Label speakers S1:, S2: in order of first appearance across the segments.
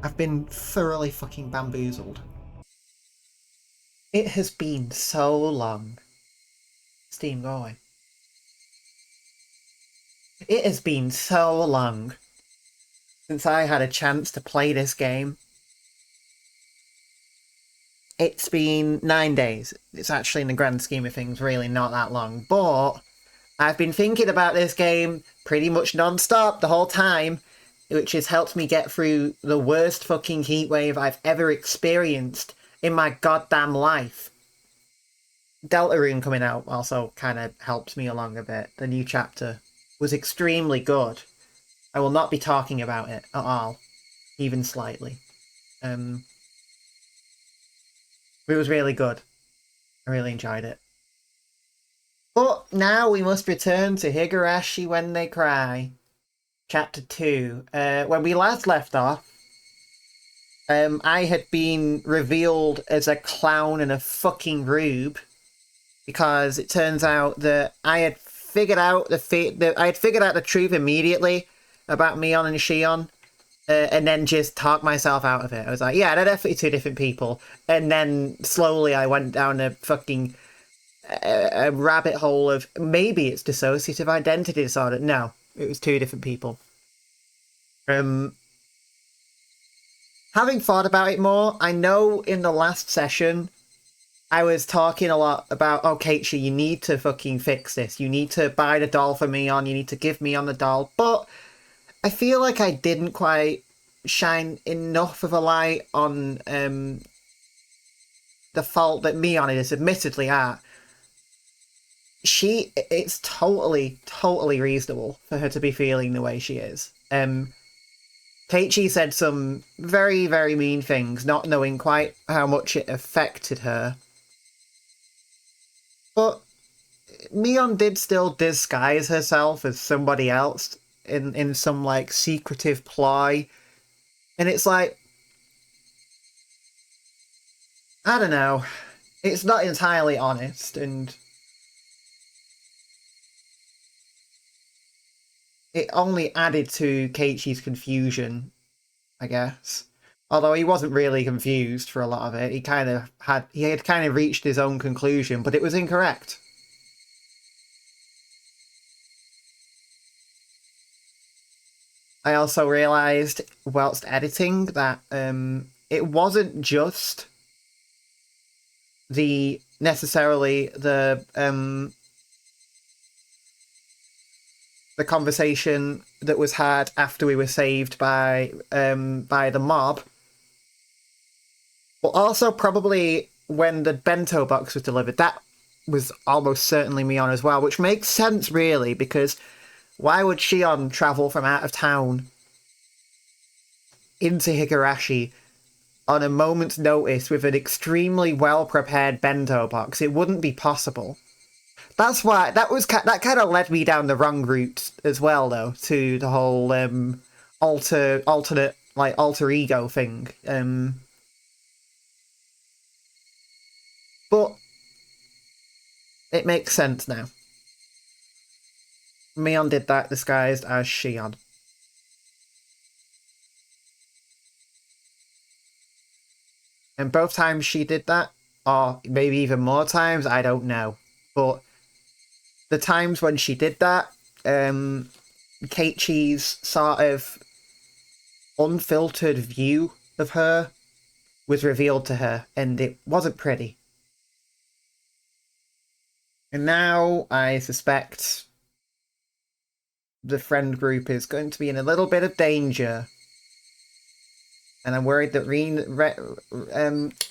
S1: I've been thoroughly fucking bamboozled. It has been so long. Steam, go away. It has been so long since I had a chance to play this game. It's been 9 days. It's actually, in the grand scheme of things, really not that long. But I've been thinking about this game pretty much non-stop the whole time, which has helped me get through the worst fucking heatwave I've ever experienced in my goddamn life. Deltarune coming out also kind of helped me along a bit. The new chapter was extremely good. I will not be talking about it at all, even slightly. It was really good. I really enjoyed it. But now we must return to Higurashi When They Cry, Chapter 2. When we last left off, I had been revealed as a clown and a fucking rube, because it turns out that I had figured out the truth immediately about Mion and Shion, and then just talked myself out of it. I was like, yeah, they're definitely two different people. And then slowly I went down a fucking a rabbit hole of maybe it's dissociative identity disorder. No, it was two different people. Having thought about it more, I know in the last session I was talking a lot about, oh, Keiichi, you need to fucking fix this. You need to buy the doll for Mion. You need to give Mion the doll. But I feel like I didn't quite shine enough of a light on the fault that Mion is admittedly at. It's totally reasonable for her to be feeling the way she is. Keiichi said some very, very mean things, not knowing quite how much it affected her. But Mion did still disguise herself as somebody else in some, like, secretive ploy. And it's like, I don't know. It's not entirely honest, and it only added to Keiichi's confusion, I guess. Although he wasn't really confused for a lot of it. He had kind of reached his own conclusion, but it was incorrect. I also realised, whilst editing, that it wasn't just necessarily the conversation that was had after we were saved by the mob, but also probably when the bento box was delivered. That was almost certainly Mion as well, which makes sense, really, because why would Shion travel from out of town into Higurashi on a moment's notice with an extremely well-prepared bento box? It wouldn't be possible. That's why that kind of led me down the wrong route as well, though, to the whole alter ego thing. But it makes sense now. Mion did that disguised as Shion. And both times she did that, or maybe even more times, I don't know. But the times when she did that, Keiichi's sort of unfiltered view of her was revealed to her, and it wasn't pretty. And now I suspect the friend group is going to be in a little bit of danger. And I'm worried that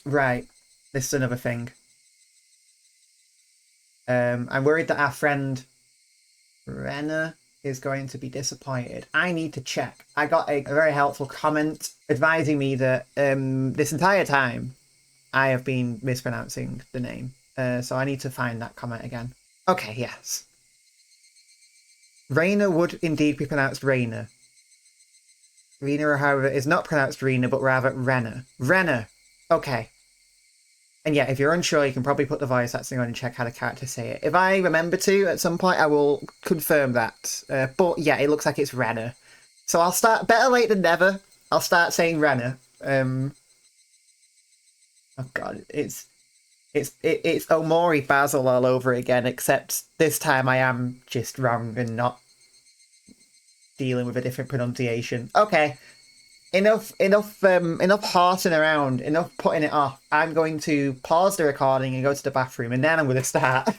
S1: right, this is another thing. I'm worried that our friend Rena is going to be disappointed. I need to check. I got a very helpful comment advising me that this entire time I have been mispronouncing the name. So I need to find that comment again. Okay, yes. Reina would indeed be pronounced Reina. Rena, however, is not pronounced Rena, but rather Rena. Rena! Okay. And yeah, if you're unsure, you can probably put the voice acting on and check how the characters say it. If I remember to, at some point, I will confirm that. But yeah, it looks like it's Rena. So I'll start, better late than never. I'll start saying Renner. Oh god, it's Omori Basil all over again, except this time I am just wrong and not dealing with a different pronunciation. Okay. Enough horsing around, enough putting it off. I'm going to pause the recording and go to the bathroom, and then I'm going to start.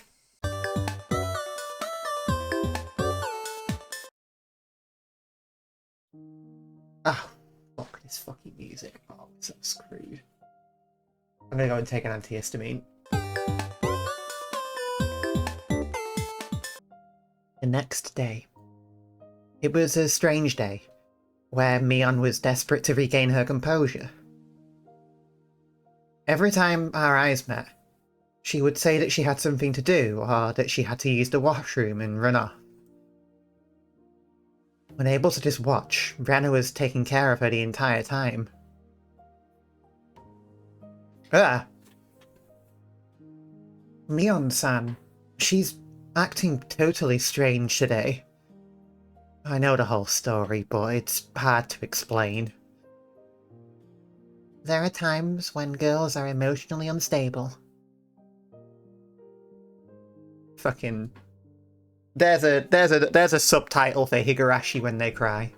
S1: Oh, fuck this fucking music. Oh, I'm so screwed. I'm going to go and take an antihistamine. The next day. It was a strange day, where Mion was desperate to regain her composure. Every time our eyes met, she would say that she had something to do, or that she had to use the washroom and run off. When able to just watch, Renna was taking care of her the entire time. Ah! Mion-san, she's acting totally strange today. I know the whole story, but it's hard to explain. There are times when girls are emotionally unstable. Fucking... There's a subtitle for Higurashi When They Cry.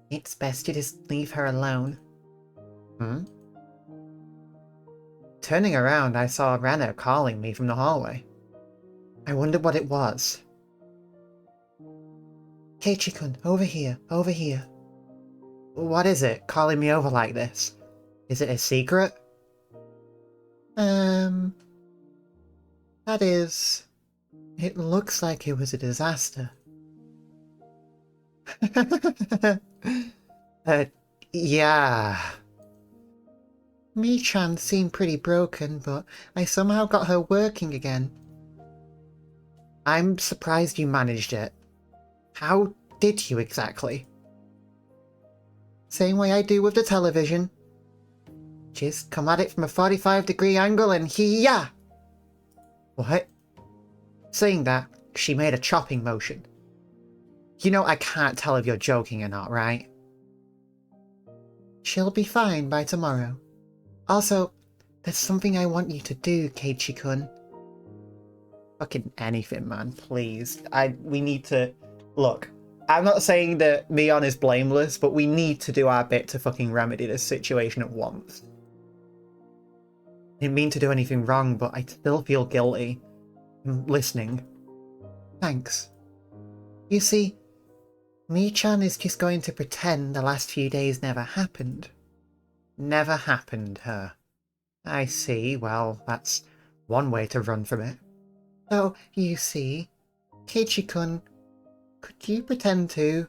S1: It's best you just leave her alone. Hmm? Turning around, I saw Renna calling me from the hallway. I wondered what it was. Keiichi-kun, over here, over here. What is it, calling me over like this? Is it a secret? That is... It looks like it was a disaster. Yeah. Mi-chan seemed pretty broken, but I somehow got her working again. I'm surprised you managed it. How did you exactly? Same way I do with the television. Just come at it from a 45-degree angle and ya! What? Saying that, she made a chopping motion. You know I can't tell if you're joking or not, right? She'll be fine by tomorrow. Also, there's something I want you to do, Keiichi-kun. Fucking anything, man, please. We need to... Look, I'm not saying that Mion is blameless, but we need to do our bit to fucking remedy this situation at once. I didn't mean to do anything wrong, but I still feel guilty. I'm listening. Thanks. You see, Mi-chan is just going to pretend the last few days never happened. Never happened, huh? I see. Well, that's one way to run from it. So, you see, Keiichi-kun, could you pretend to?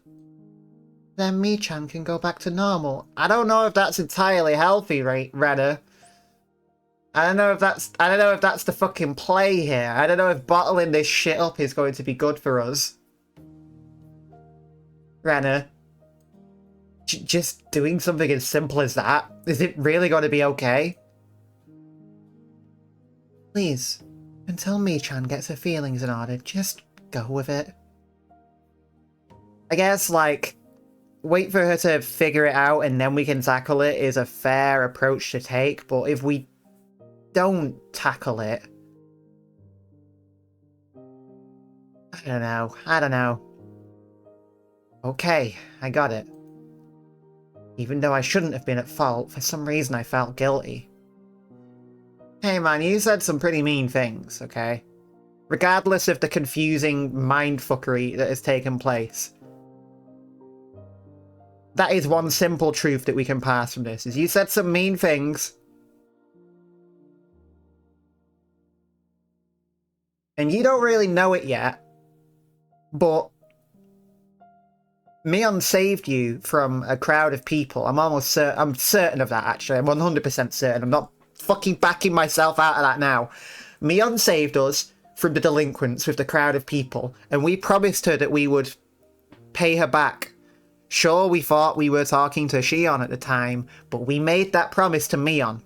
S1: Then Mi-chan can go back to normal. I don't know if that's entirely healthy, Renna. I don't know if that's the fucking play here. I don't know if bottling this shit up is going to be good for us. Renna. Just doing something as simple as that? Is it really going to be okay? Please, until Mi-chan gets her feelings in order, just go with it. I guess, like, wait for her to figure it out and then we can tackle it is a fair approach to take, but if we don't tackle it... I don't know. Okay, I got it. Even though I shouldn't have been at fault, for some reason I felt guilty. Hey man, you said some pretty mean things, okay? Regardless of the confusing mindfuckery that has taken place. That is one simple truth that we can pass from this, is you said some mean things. And you don't really know it yet, but Mion saved you from a crowd of people. I'm certain of that, actually. I'm 100% certain. I'm not fucking backing myself out of that now. Mion saved us from the delinquents with the crowd of people, and we promised her that we would pay her back. Sure, we thought we were talking to Shion at the time, but we made that promise to Mion.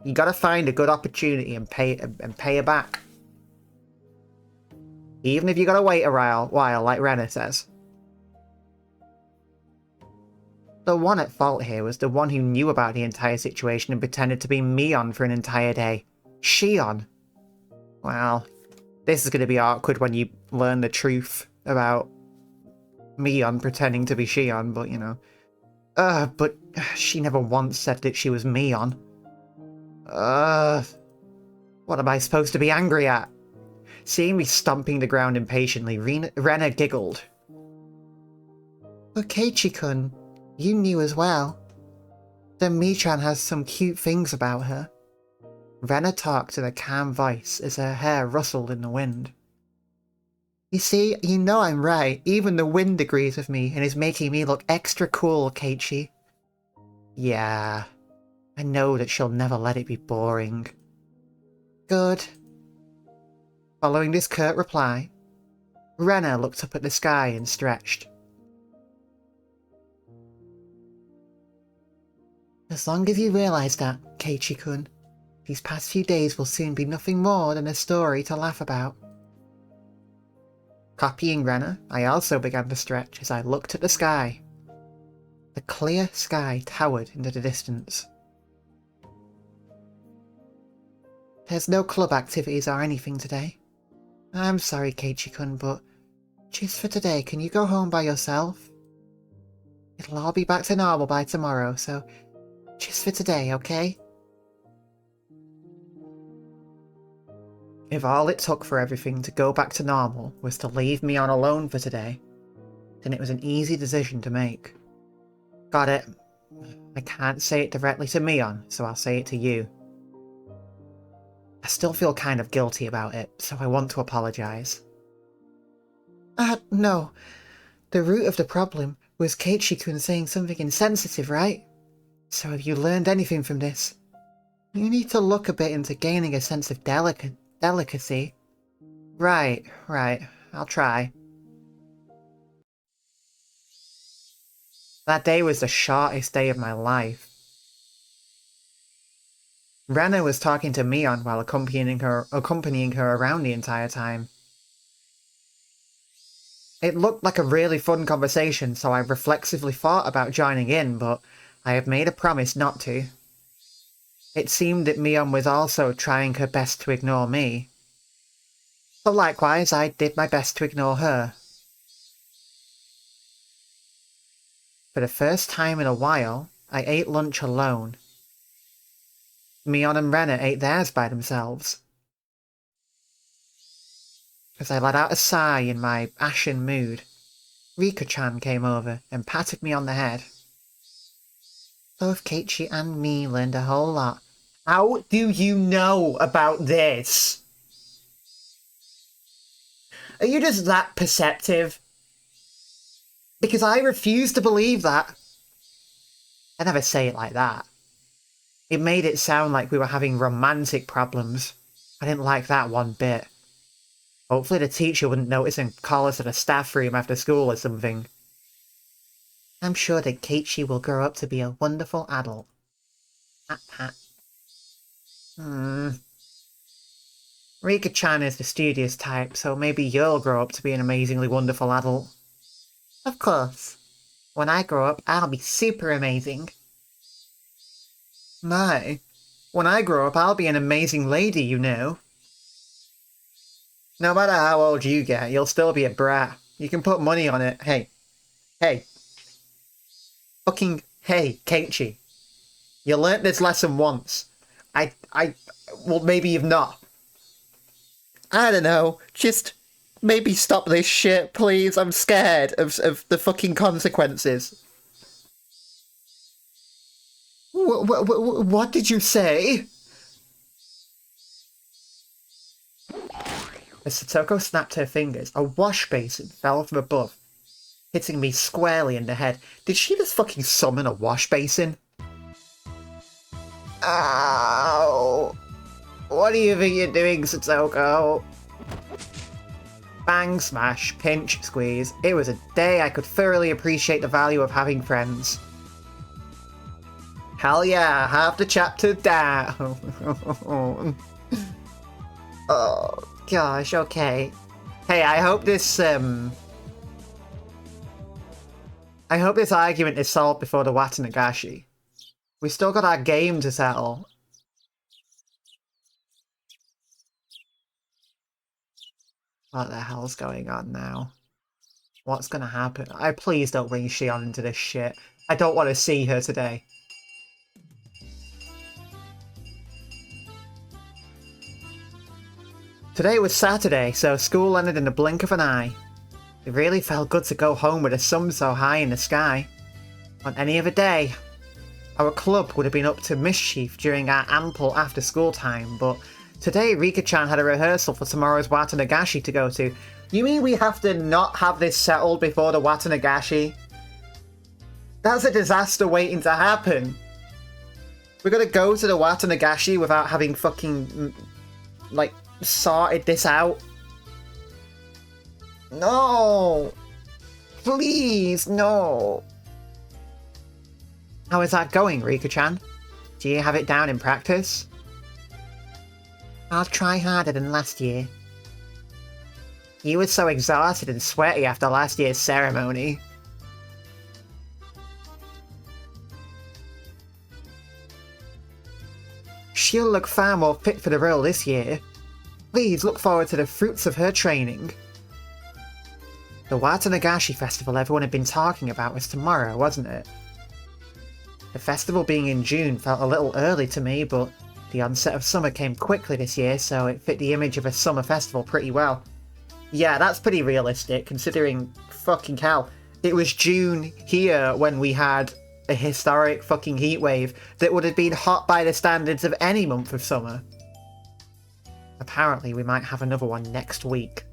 S1: You gotta find a good opportunity and pay her back. Even if you gotta wait a while, like Renna says. The one at fault here was the one who knew about the entire situation and pretended to be Mion for an entire day. Shion. Well, this is going to be awkward when you learn the truth about Mion pretending to be Shion, but you know. But she never once said that she was Mion. What am I supposed to be angry at? Seeing me stomping the ground impatiently, Rena giggled. But Keiichi-kun, you knew as well. Then Michan has some cute things about her. Rena talked in a calm voice as her hair rustled in the wind. You see, you know I'm right. Even the wind agrees with me and is making me look extra cool, Keiichi. Yeah, I know that she'll never let it be boring. Good. Following this curt reply, Rena looked up at the sky and stretched. As long as you realise that, Keiichi-kun, these past few days will soon be nothing more than a story to laugh about. Copying Rena, I also began to stretch as I looked at the sky. The clear sky towered into the distance. There's no club activities or anything today. I'm sorry, Keiichi-kun, but just for today, can you go home by yourself? It'll all be back to normal by tomorrow, so just for today, okay? If all it took for everything to go back to normal was to leave me on alone for today, then it was an easy decision to make. Got it. I can't say it directly to Mion, so I'll say it to you. I still feel kind of guilty about it, so I want to apologise. No. The root of the problem was Keiichi-kun saying something insensitive, right? So have you learned anything from this? You need to look a bit into gaining a sense of delicacy. Right. I'll try. That day was the shortest day of my life. Rena was talking to Mion while accompanying her around the entire time. It looked like a really fun conversation, so I reflexively thought about joining in, but I have made a promise not to. It seemed that Mion was also trying her best to ignore me. So likewise, I did my best to ignore her. For the first time in a while, I ate lunch alone. Mion and Rena ate theirs by themselves. As I let out a sigh in my ashen mood, Rika-chan came over and patted me on the head. Both Keiichi and me learned a whole lot. How do you know about this? Are you just that perceptive? Because I refuse to believe that. I never say it like that. It made it sound like we were having romantic problems. I didn't like that one bit. Hopefully the teacher wouldn't notice and call us to the staff room after school or something. I'm sure that Keiichi will grow up to be a wonderful adult. Pat pat. Rika-chan is the studious type, so maybe you'll grow up to be an amazingly wonderful adult. Of course. When I grow up, I'll be super amazing. My, when I grow up, I'll be an amazing lady, you know. No matter how old you get, you'll still be a brat. You can put money on it. Hey. Fucking, hey, Keiichi. You learnt this lesson once. Well, maybe you've not. I don't know. Just maybe stop this shit, please. I'm scared of the fucking consequences. What did you say? As Satoko snapped her fingers, a wash basin fell from above, hitting me squarely in the head. Did she just fucking summon a wash basin? Ow! What do you think you're doing, Satoko? Bang, smash, pinch, squeeze. It was a day I could thoroughly appreciate the value of having friends. Hell yeah, half the chapter down. Oh, gosh, okay. Hey, I hope this, I hope this argument is solved before the Watanagashi. We still got our game to settle. What the hell's going on now? What's gonna happen? Please don't bring Shion into this shit. I don't want to see her today. Today was Saturday, so school ended in the blink of an eye. It really felt good to go home with the sun so high in the sky. On any other day, our club would have been up to mischief during our ample after-school time, but today Rika-chan had a rehearsal for tomorrow's Watanagashi to go to. You mean we have to not have this settled before the Watanagashi? That's a disaster waiting to happen. We're gonna go to the Watanagashi without having fucking, like, sorted this out? No! Please, no! How is that going, Rika-chan? Do you have it down in practice? I'll try harder than last year. You were so exhausted and sweaty after last year's ceremony. She'll look far more fit for the role this year. Please look forward to the fruits of her training. The Watanagashi festival everyone had been talking about was tomorrow, wasn't it? The festival being in June felt a little early to me, but the onset of summer came quickly this year, so it fit the image of a summer festival pretty well. Yeah, that's pretty realistic, considering fucking hell. It was June here when we had a historic fucking heatwave that would have been hot by the standards of any month of summer. Apparently, we might have another one next week.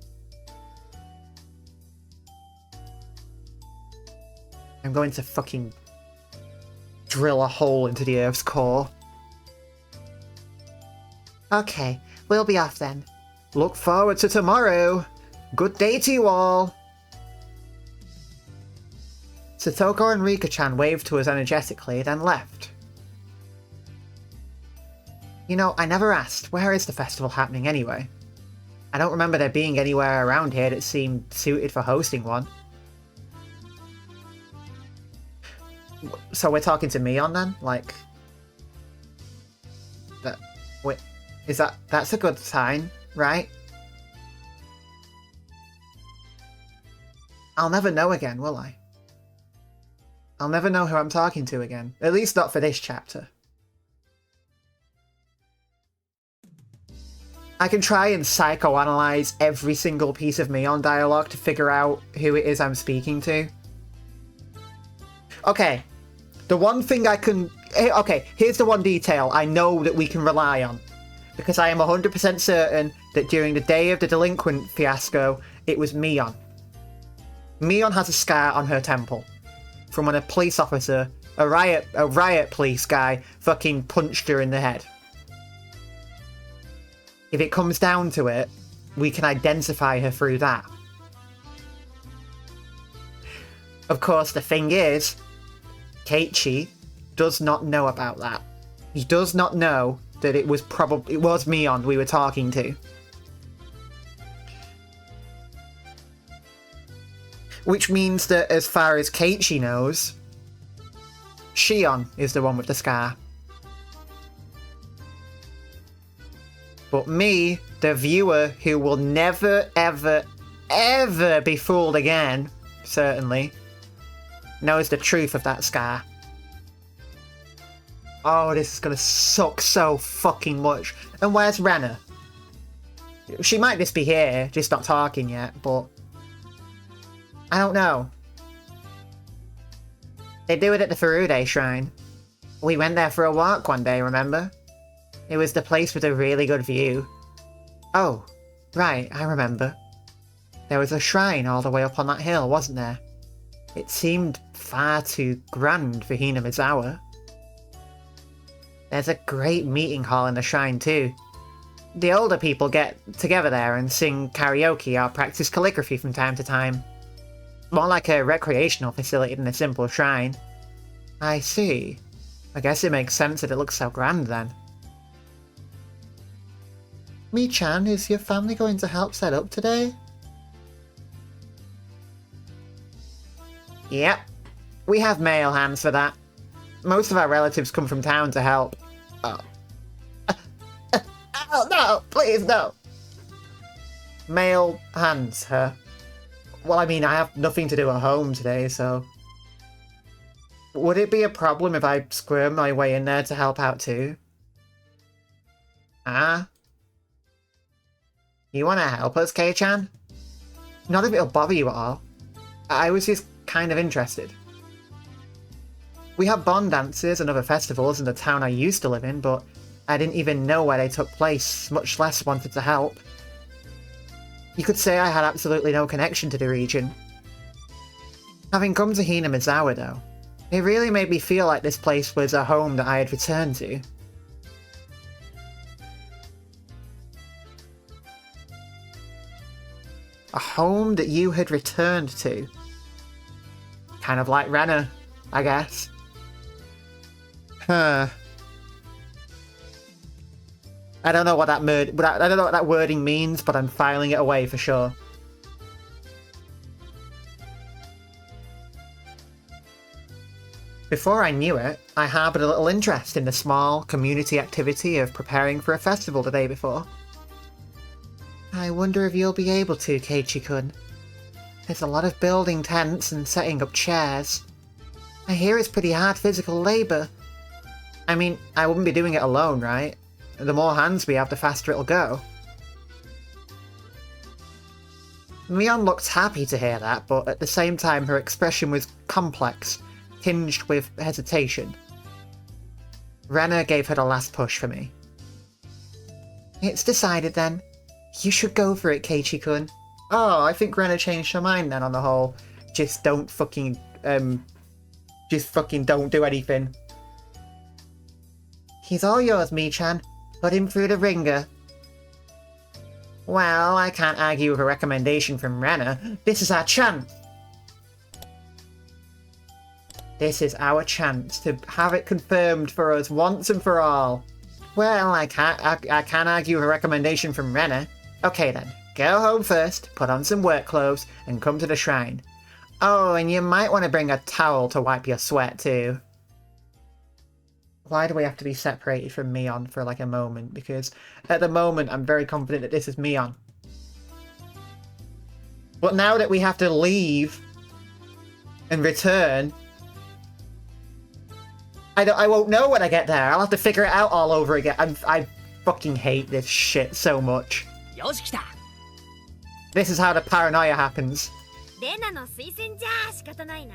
S1: I'm going to fucking drill a hole into the Earth's core. Okay, we'll be off then. Look forward to tomorrow. Good day to you all. Satoko and Rika-chan waved to us energetically, then left. You know, I never asked, where is the festival happening anyway? I don't remember there being anywhere around here that seemed suited for hosting one. So we're talking to Mion then? Like... Wait, that's a good sign, right? I'll never know again, will I? I'll never know who I'm talking to again. At least not for this chapter. I can try and psychoanalyze every single piece of Mion dialogue to figure out who it is I'm speaking to. Okay, the one thing I can... Okay, here's the one detail I know that we can rely on. Because I am 100% certain that during the day of the delinquent fiasco, it was Mion. Mion has a scar on her temple. From when a police officer, a riot police guy, fucking punched her in the head. If it comes down to it, we can identify her through that. Of course, the thing is, Keiichi does not know about that. He does not know that it was Mion we were talking to. Which means that as far as Keiichi knows, Shion is the one with the scar. But me, the viewer who will never, ever, ever be fooled again, certainly, knows the truth of that scar. Oh, this is gonna suck so fucking much. And where's Rena? She might just be here, just not talking yet, but... I don't know. They do it at the Furude Shrine. We went there for a walk one day, remember? It was the place with a really good view. Oh, right, I remember. There was a shrine all the way up on that hill, wasn't there? It seemed far too grand for Hinamizawa. There's a great meeting hall in the shrine too. The older people get together there and sing karaoke or practice calligraphy from time to time. More like a recreational facility than a simple shrine. I see. I guess it makes sense that it looks so grand then. Mi-chan, is your family going to help set up today? Yep. We have male hands for that. Most of our relatives come from town to help. Oh. Oh, no! Please, no! Male hands, huh? Well, I mean, I have nothing to do at home today, so... Would it be a problem if I squirm my way in there to help out too? Ah? You want to help us, Kei-chan? Not if it'll bother you at all. I was just kind of interested. We have bond dances and other festivals in the town I used to live in, but I didn't even know where they took place, much less wanted to help. You could say I had absolutely no connection to the region. Having come to Hinamizawa, though, it really made me feel like this place was a home that I had returned to. A home that you had returned to. Kind of like Rena, I guess. Huh. I don't know what that I don't know what that wording means, but I'm filing it away for sure. Before I knew it, I harboured a little interest in the small community activity of preparing for a festival the day before. I wonder if you'll be able to, Keiichi-kun. There's a lot of building tents and setting up chairs. I hear it's pretty hard physical labour. I mean, I wouldn't be doing it alone, right? The more hands we have, the faster it'll go. Mion looked happy to hear that, but at the same time her expression was complex, tinged with hesitation. Rena gave her the last push for me. It's decided then. You should go for it, Keiichi-kun. Oh, I think Rena changed her mind then on the whole. Just don't fucking don't do anything. He's all yours, Mi-chan. Put him through the ringer. Well, I can't argue with a recommendation from Rena. This is our chance. This is our chance to have it confirmed for us once and for all. Well, I can't argue with a recommendation from Rena. Okay then, go home first, put on some work clothes, and come to the shrine. Oh, and you might want to bring a towel to wipe your sweat too. Why do we have to be separated from Mion for like a moment? Because at the moment I'm very confident that this is Mion. But now that we have to leave and return, I won't know when I get there. I'll have to figure it out all over again. I fucking hate this shit so much. This is how the paranoia happens.
S2: レナの推薦じゃ仕方ないな。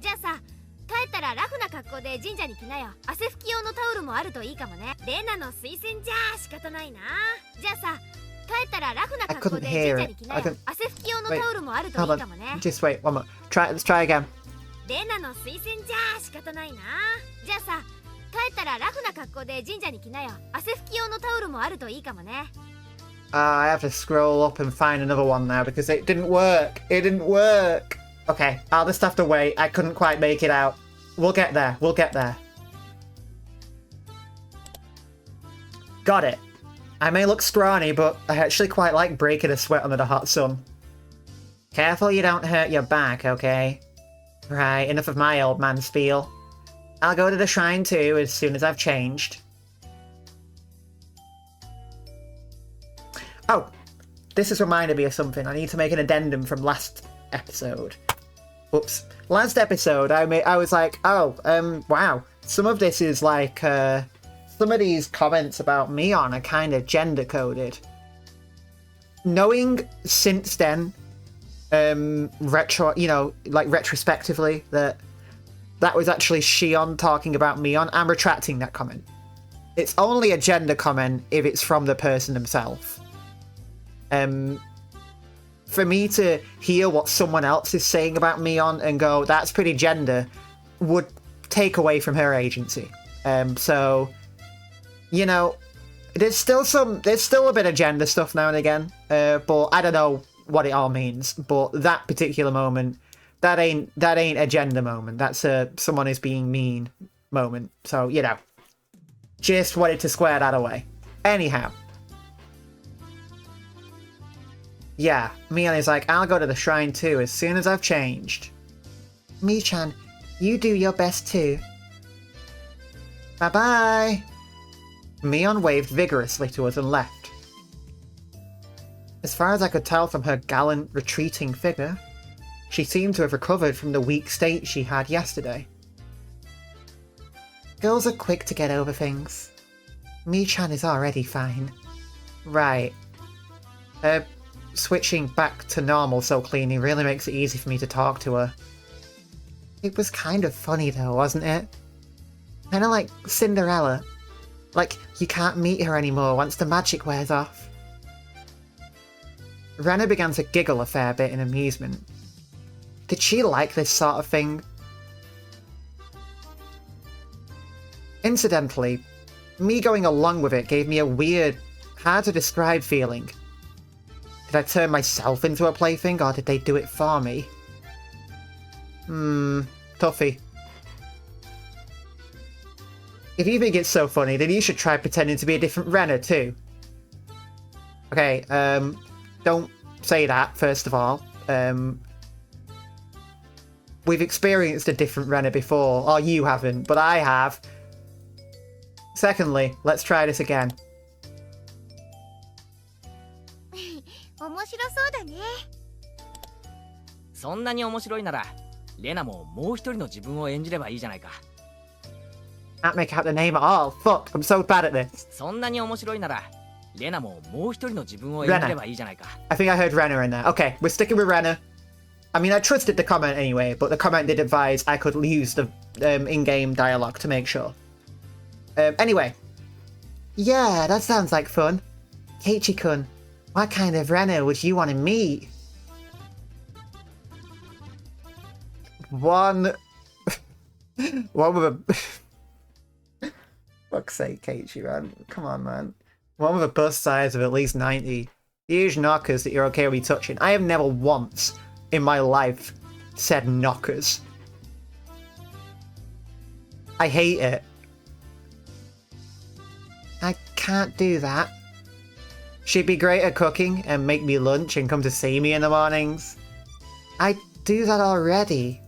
S2: じゃあさ、帰ったらラフな格好で神社に来なよ。汗拭き用のタオルもあるといいかもね。レナの推薦じゃ仕方ないな。じゃあさ、帰ったらラフな格好で神社に来なよ。汗拭き用のタオルもあるといいかもね。
S1: Just wait, one more. Let's try again.
S2: レナの推薦じゃ仕方ないな。じゃあさ、帰ったらラフな格好で神社に来なよ。汗拭き用のタオルもあるといいかもね。
S1: I have to scroll up and find another one now because it didn't work. It didn't work. Okay, I'll just have to wait. I couldn't quite make it out. We'll get there. We'll get there. Got it. I may look scrawny, but I actually quite like breaking a sweat under the hot sun. Careful you don't hurt your back, okay? Right, enough of my old man spiel. I'll go to the shrine too as soon as I've changed. Oh, this has reminded me of something. I need to make an addendum from last episode. Whoops. Last episode, I was like, oh, wow. Some of this is like, some of these comments about Mion are kind of gender-coded. Knowing since then, retrospectively, that was actually Shion talking about Mion, I'm retracting that comment. It's only a gender comment if it's from the person themselves. For me to hear what someone else is saying about Mion and go, that's pretty gender, would take away from her agency. So, you know, there's still a bit of gender stuff now and again, but I don't know what it all means. But that particular moment, that ain't a gender moment. That's a someone is being mean moment. So, you know, just wanted to square that away. Anyhow. Yeah, Mion is like, I'll go to the shrine too as soon as I've changed. Mi-chan, You do your best too. Bye-bye! Mion waved vigorously to us and left. As far as I could tell from her gallant, retreating figure, she seemed to have recovered from the weak state she had yesterday. Girls are quick to get over things. Mi-chan is already fine. Right. Switching back to normal so cleanly really makes it easy for me to talk to her. It was kind of funny though, wasn't it? Kinda like Cinderella. Like, you can't meet her anymore once the magic wears off. Rena began to giggle a fair bit in amusement. Did she like this sort of thing? Incidentally, me going along with it gave me a weird, hard to describe feeling. Did I turn myself into a plaything, or did they do it for me? Toughy. If you think it's so funny, then you should try pretending to be a different Rena too. Okay, don't say that, first of all. We've experienced a different Rena before, or you haven't, but I have. Secondly, let's try this again.
S2: 面白そうだね。
S3: そんなに面白いなら、レナももう一人の自分を演じればいいじゃないか。
S1: Can't make out the name at all. Fuck, I'm so bad at this.
S3: そんなに面白いなら、レナももう一人の自分を演じればいいじゃないか。
S1: I think I heard Rena in there. Okay, we're sticking with Rena. I mean, I trusted the comment anyway, but the comment did advise I could use the in-game dialogue to make sure. Anyway. Yeah, that sounds like fun. Keiichi-kun, what kind of Rena would you want to meet? One with a... Fuck's sake, Keiichi, man. Come on, man. One with a bust size of at least 90. Huge knockers that you're okay with me touching. I have never once in my life said knockers. I hate it. I can't do that. She'd be great at cooking and make me lunch and come to see me in the mornings. I do that already.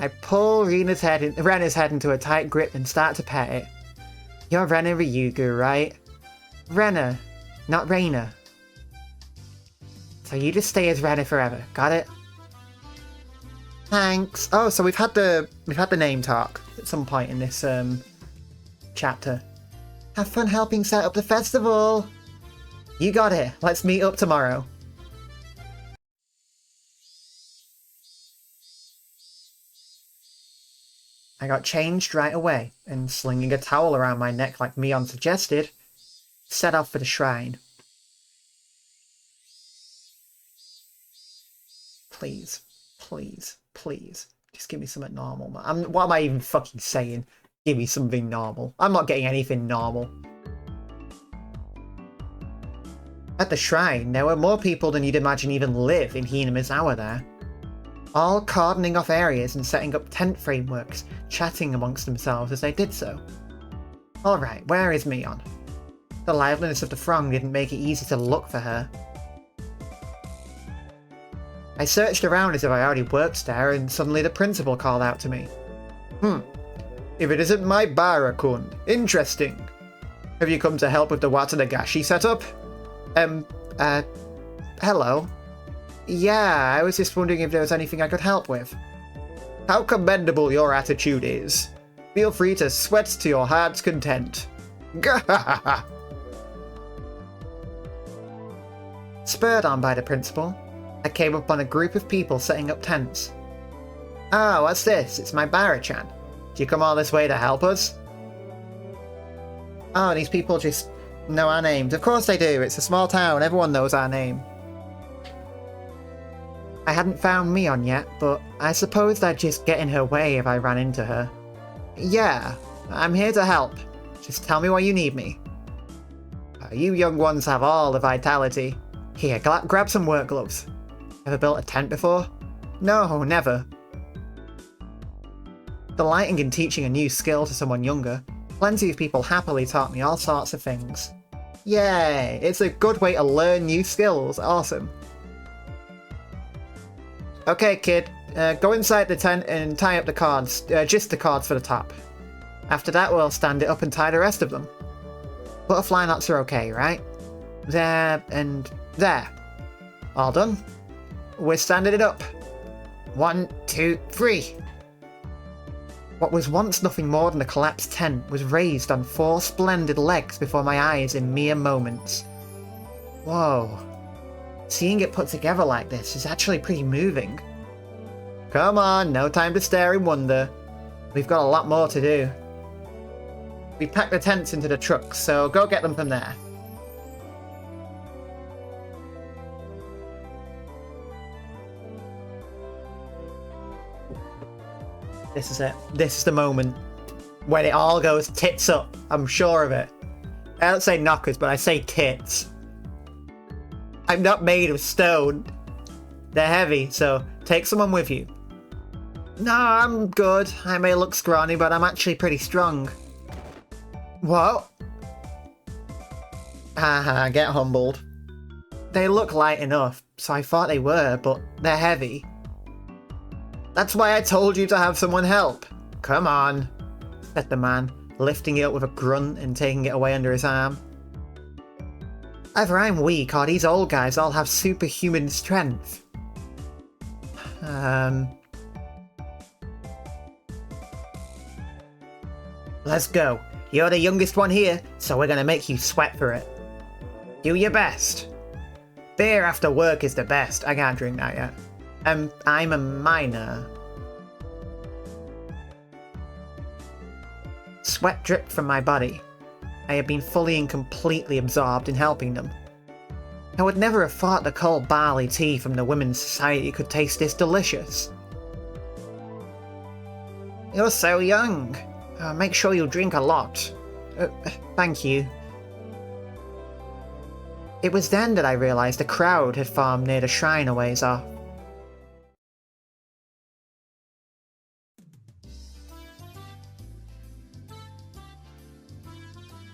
S1: I pull Rena's head into a tight grip and start to pet it. You're Rena Ryugu, right? Rena, not Reina. So you just stay as Rena forever, got it? Thanks. Oh, so we've had the name talk at some point in this chapter. Have fun helping set up the festival. You got it. Let's meet up tomorrow. I got changed right away, and slinging a towel around my neck like Mion suggested, set off for the shrine. Please, please, please, just give me something normal, man. What am I even fucking saying? Give me something normal. I'm not getting anything normal. At the shrine, there were more people than you'd imagine even live in Hinamizawa there. All cordoning off areas and setting up tent frameworks, chatting amongst themselves as they did so. Alright, where is Mion? The liveliness of the throng didn't make it easy to look for her. I searched around as if I already worked there, and suddenly the principal called out to me. If it isn't my Bara-kun. Interesting. Have you come to help with the Watanagashi setup? Hello. Yeah, I was just wondering if there was anything I could help with. How commendable your attitude is. Feel free to sweat to your heart's content. Gahahaha. Spurred on by the principal, I came upon a group of people setting up tents. Oh, what's this? It's my Bara-chan. Do you come all this way to help us? Oh, these people just know our names. Of course they do. It's a small town. Everyone knows our name. I hadn't found Mion yet, but I supposed I'd just get in her way if I ran into her. Yeah, I'm here to help. Just tell me why you need me. You young ones have all the vitality. Here, grab some work gloves. Ever built a tent before? No, never. Delighting in teaching a new skill to someone younger, plenty of people happily taught me all sorts of things. Yay! It's a good way to learn new skills. Awesome. Okay, kid, Go inside the tent and tie up the cards. Just the cards for the top. After that, we'll stand it up and tie the rest of them. Butterfly knots are okay, right? There and there. All done. We're standing it up. 1, 2, 3. What was once nothing more than a collapsed tent was raised on 4 splendid legs before my eyes in mere moments. Whoa. Seeing it put together like this is actually pretty moving. Come on, no time to stare in wonder. We've got a lot more to do. We packed the tents into the trucks, so go get them from there. This is it. This is the moment when it all goes tits up. I'm sure of it. I don't say knockers, but I say tits. I'm not made of stone. They're heavy, so take someone with you. No, I'm good. I may look scrawny, but I'm actually pretty strong. What? Haha, get humbled. They look light enough, so I thought they were, but they're heavy. That's why I told you to have someone help. Come on, said the man, lifting it up with a grunt and taking it away under his arm. Either I'm weak or these old guys all have superhuman strength. Let's go. You're the youngest one here, so we're gonna make you sweat for it. Do your best. Beer after work is the best. I can't drink that yet. I'm a minor. Sweat dripped from my body. I had been fully and completely absorbed in helping them. I would never have thought the cold barley tea from the Women's Society could taste this delicious. You're so young. Make sure you drink a lot. Thank you. It was then that I realised a crowd had formed near the shrine a ways off.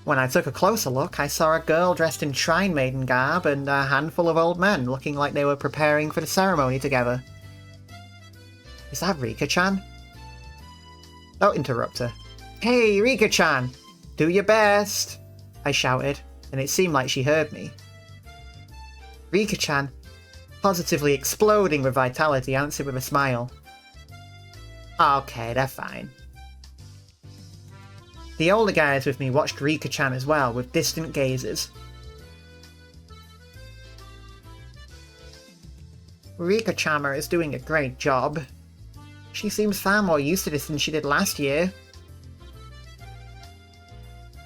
S1: When I took a closer look, I saw a girl dressed in shrine maiden garb and a handful of old men looking like they were preparing for the ceremony together. Is that Rika-chan? Don't interrupt her. Hey, Rika-chan! Do your best! I shouted, and it seemed like she heard me. Rika-chan, positively exploding with vitality, answered with a smile. Okay, they're fine. The older guys with me watched Rika-chan as well, with distant gazes. Rika-chama is doing a great job. She seems far more used to this than she did last year.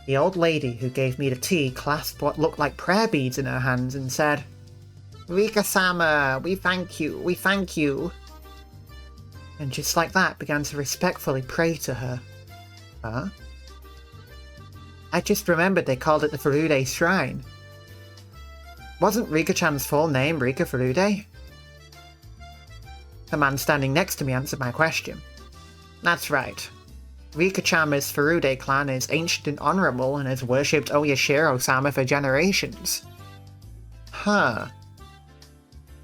S1: The old lady who gave me the tea clasped what looked like prayer beads in her hands and said, Rika-sama, we thank you, we thank you. And just like that began to respectfully pray to her. Huh? I just remembered they called it the Furude Shrine. Wasn't Rika-chan's full name Rika Furude? The man standing next to me answered my question. That's right. Rika-chama's Furude clan is ancient and honourable and has worshipped Oyashiro-sama for generations. Huh.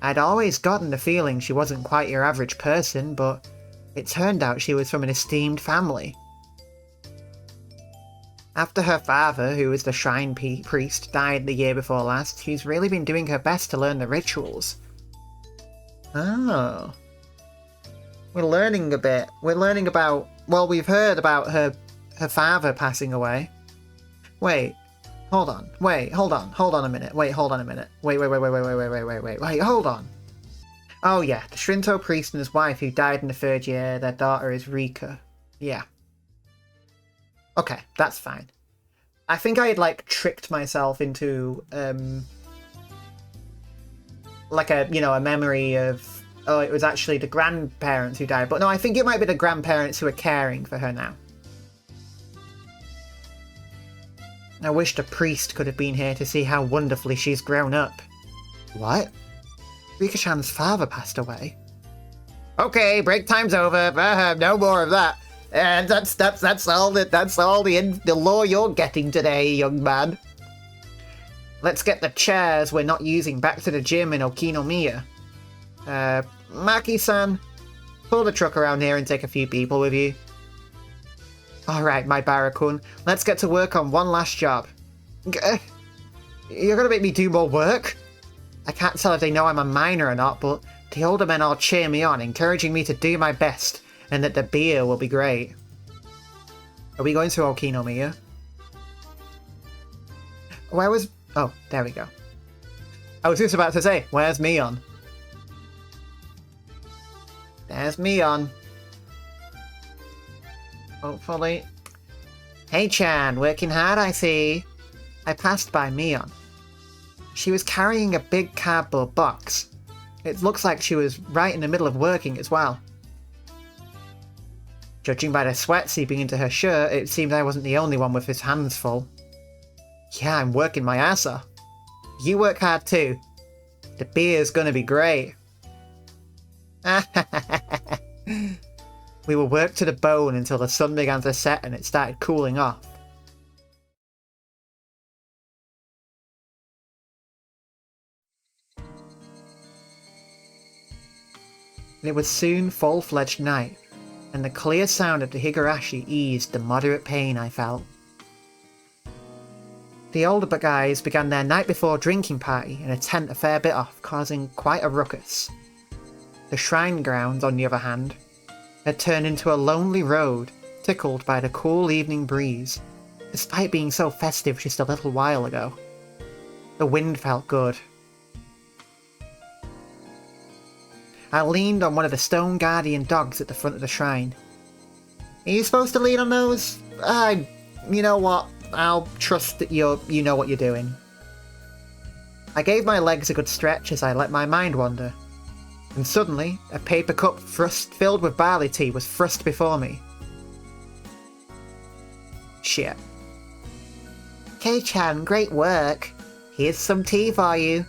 S1: I'd always gotten the feeling she wasn't quite your average person, but it turned out she was from an esteemed family. After her father, who was the shrine priest, died the year before last, she's really been doing her best to learn the rituals. Oh. We're learning a bit. We're learning about... Well, we've heard about her father passing away. Wait. Hold on. Wait, hold on. Hold on a minute. Wait, hold on a minute. Wait, hold on. Oh yeah, the Shinto priest and his wife who died in the 3rd year, their daughter is Rika. Yeah. Okay, that's fine. I think I had, like, tricked myself into, like a memory of, oh, it was actually the grandparents who died. But no, I think it might be the grandparents who are caring for her now. I wish the priest could have been here to see how wonderfully she's grown up. What? Rika-chan's father passed away? Okay, break time's over. No more of that. And that's all the lore you're getting today, young man. Let's get the chairs we're not using back to the gym in Okinomiya. Maki-san, Pull the truck around here and take a few people with you. Alright, my Barakun, let's get to work on one last job. You're gonna make me do more work? I can't tell if they know I'm a miner or not, but the older men all cheer me on, encouraging me to do my best, and that the beer will be great. Are we going to Okinomiya? Where was... Oh, there we go. I was just about to say, where's Mion? There's Mion. Hopefully. Hey Chan, working hard I see. I passed by Mion. She was carrying a big cardboard box. It looks like she was right in the middle of working as well. Judging by the sweat seeping into her shirt, it seemed I wasn't the only one with his hands full. Yeah, I'm working my ass off. You work hard too. The beer's gonna be great. We will work to the bone until the sun began to set and it started cooling off. It was soon full-fledged night, and the clear sound of the Higurashi eased the moderate pain I felt. The older guys began their night before drinking party in a tent a fair bit off, causing quite a ruckus. The shrine grounds, on the other hand, had turned into a lonely road, tickled by the cool evening breeze, despite being so festive just a little while ago. The wind felt good. I leaned on one of the stone guardian dogs at the front of the shrine. Are you supposed to lean on those? You know what? I'll trust that you know what you're doing. I gave my legs a good stretch as I let my mind wander. And suddenly, a paper cup filled with barley tea was thrust before me. Shit. Kei-chan, great work. Here's some tea for you.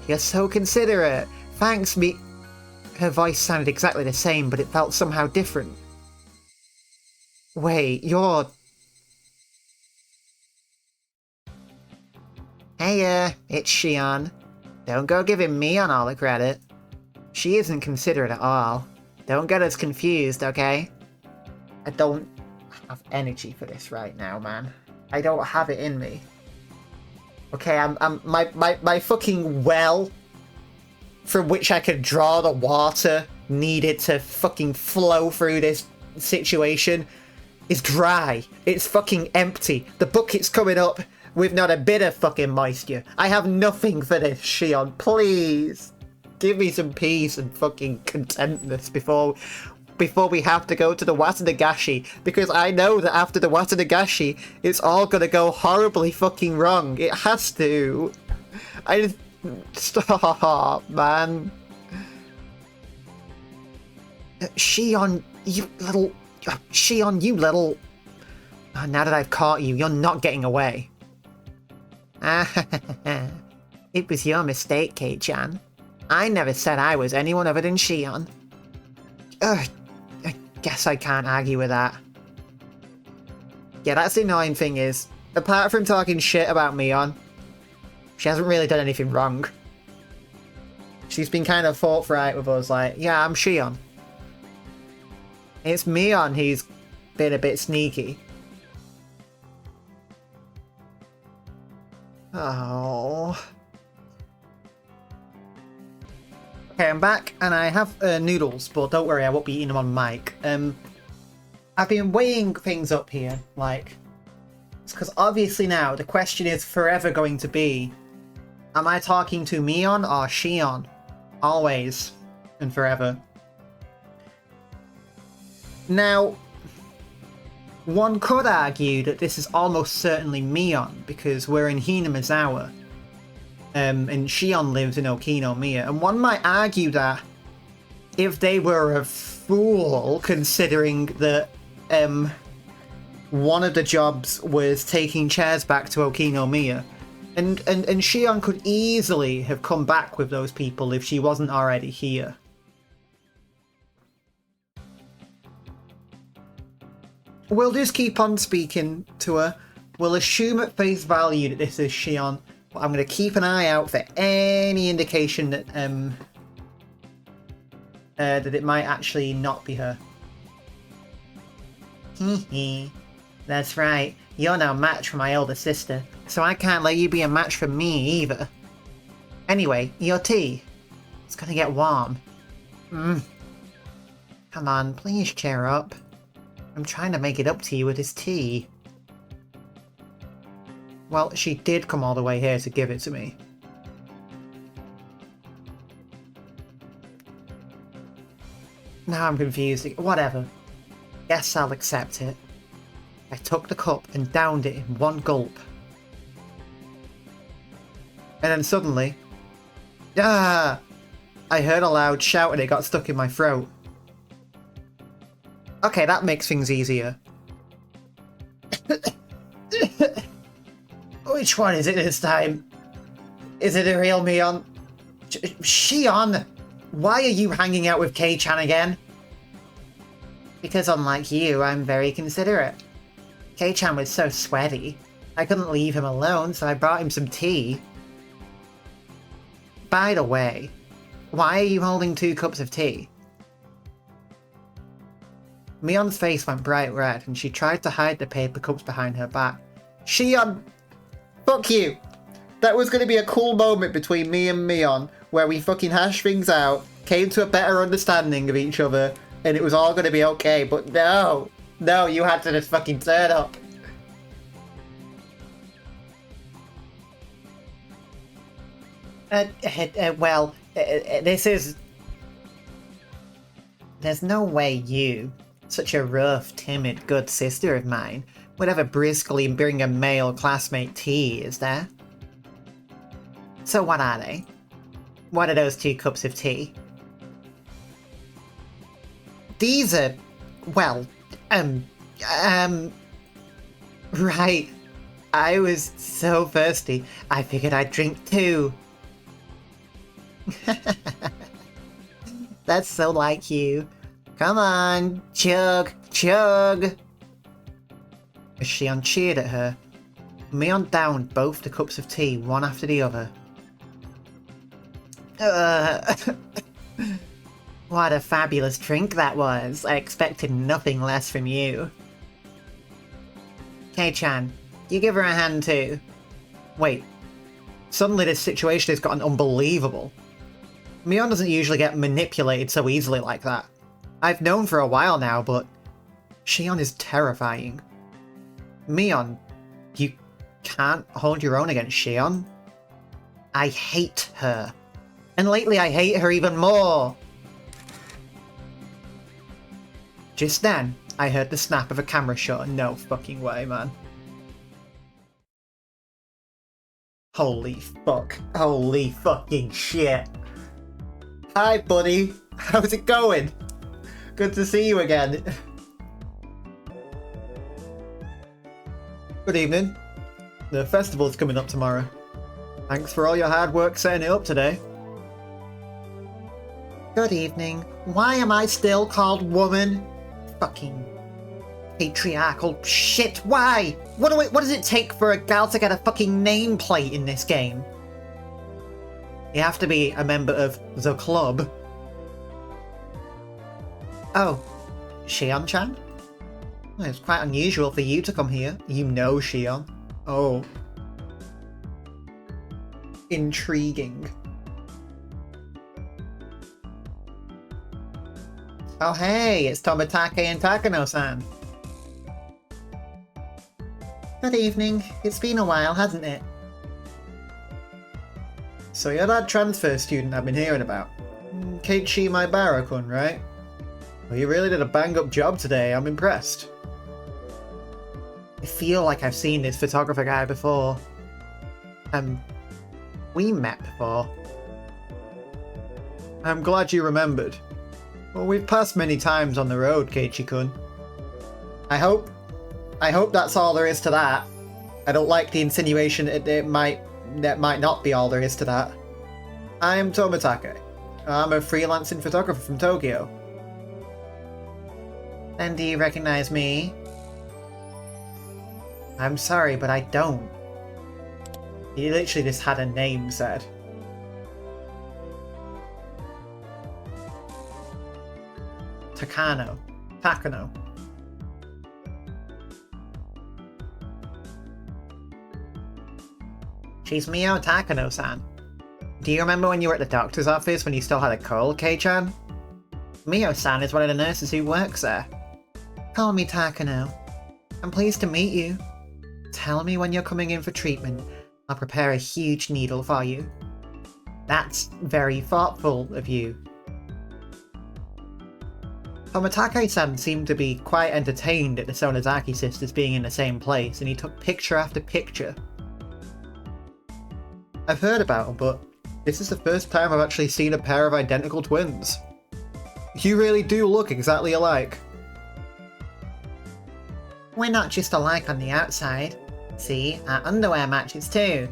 S1: You're so considerate. Thanks, me... Her voice sounded exactly the same, but it felt somehow different. Wait, you're... Hey, it's Shion. Don't go giving Mion all the credit. She isn't considerate at all. Don't get us confused, okay? I don't have energy for this right now, man. I don't have it in me. Okay, my fucking well from which I could draw the water needed to fucking flow through this situation is dry. It's fucking empty. The bucket's coming up with not a bit of fucking moisture. I have nothing for this, Shion. Please. Give me some peace and fucking contentness before we have to go to the Watanagashi, because I know that after the Watanagashi, it's all gonna go horribly fucking wrong. It has to. I just... Stop, man. Shion, you little... Shion, you little... Oh, now that I've caught you, you're not getting away. It was your mistake, Kei-chan. I never said I was anyone other than Shion. I guess I can't argue with that. Yeah, that's the annoying thing is, apart from talking shit about Mion, she hasn't really done anything wrong. She's been kind of forthright with us, like, yeah, I'm Shion. It's Mion who's been a bit sneaky. Oh. Okay, I'm back, and I have noodles, but don't worry, I won't be eating them on mic. I've been weighing things up here, like... It's because obviously now, the question is forever going to be, am I talking to Mion or Shion? Always. And forever. Now, one could argue that this is almost certainly Mion, because we're in Hinamizawa. And Shion lives in Okinomiya, and one might argue that if they were a fool, considering that one of the jobs was taking chairs back to Okinomiya, and Shion could easily have come back with those people if she wasn't already here. We'll just keep on speaking to her. We'll assume at face value that this is Shion. I'm going to keep an eye out for any indication that that it might actually not be her. Hee. That's right. You're no match for my older sister, so I can't let you be a match for me either. Anyway, your tea. It's gonna get warm. Come on, please cheer up. I'm trying to make it up to you with this tea. Well, she did come all the way here to give it to me. Now I'm confused. Whatever. Guess I'll accept it. I took the cup and downed it in one gulp. And then suddenly... Ah! I heard a loud shout and it got stuck in my throat. Okay, that makes things easier. Which one is it this time? Is it a real Mion? Shion! Why are you hanging out with Kei-chan again? Because unlike you, I'm very considerate. Kei-chan was so sweaty. I couldn't leave him alone, so I brought him some tea. By the way, why are you holding 2 cups of tea? Mion's face went bright red, and she tried to hide the paper cups behind her back. Shion! Fuck you! That was going to be a cool moment between me and Mion, where we fucking hashed things out, came to a better understanding of each other, and it was all going to be okay, but no! No, you had to just fucking turn up. This is... There's no way you, such a rough, timid, good sister of mine, would ever briskly bring a male classmate tea, is there? So what are they? What are those 2 cups of tea? These are... well... Right. I was so thirsty, I figured I'd drink 2. That's so like you. Come on, chug, chug! As Shion cheered at her, Mion downed both the cups of tea one after the other. What a fabulous drink that was. I expected nothing less from you. Kei-chan, you give her a hand too. Wait. Suddenly this situation has gotten unbelievable. Mion doesn't usually get manipulated so easily like that. I've known for a while now, but Shion is terrifying. Mion, you can't hold your own against Shion. I hate her. And lately I hate her even more. Just then, I heard the snap of a camera shot. No fucking way, man. Holy fuck. Holy fucking shit. Hi, buddy. How's it going? Good to see you again. Good evening. The festival's coming up tomorrow. Thanks for all your hard work setting it up today. Good evening. Why am I still called woman? Fucking patriarchal shit. Why? What does it take for a gal to get a fucking nameplate in this game? You have to be a member of the club. Oh, Shion-chan? Well, it's quite unusual for you to come here. You know Shion. Oh. Intriguing. Oh hey, it's Tomitake and Takano-san. Good evening. It's been a while, hasn't it? So you're that transfer student I've been hearing about. Keiichi Maibara-kun, right? Well, you really did a bang-up job today. I'm impressed. I feel like I've seen this photographer guy before. We met before. I'm glad you remembered. Well, we've passed many times on the road, Keiichi-kun. I hope that's all there is to that. I don't like the insinuation that might not be all there is to that. I'm Tomitake. I'm a freelancing photographer from Tokyo. Then do you recognize me? I'm sorry, but I don't. He literally just had a name said. Takano. Takano. She's Mio Takano-san. Do you remember when you were at the doctor's office when you still had a cold, Kei-chan? Mio-san is one of the nurses who works there. Call me Takano. I'm pleased to meet you. Tell me when you're coming in for treatment. I'll prepare a huge needle for you. That's very thoughtful of you. Tomitake-san seemed to be quite entertained at the Sonozaki sisters being in the same place, and he took picture after picture. I've heard about them, but this is the first time I've actually seen a pair of identical twins. You really do look exactly alike. We're not just alike on the outside. See, our underwear matches too.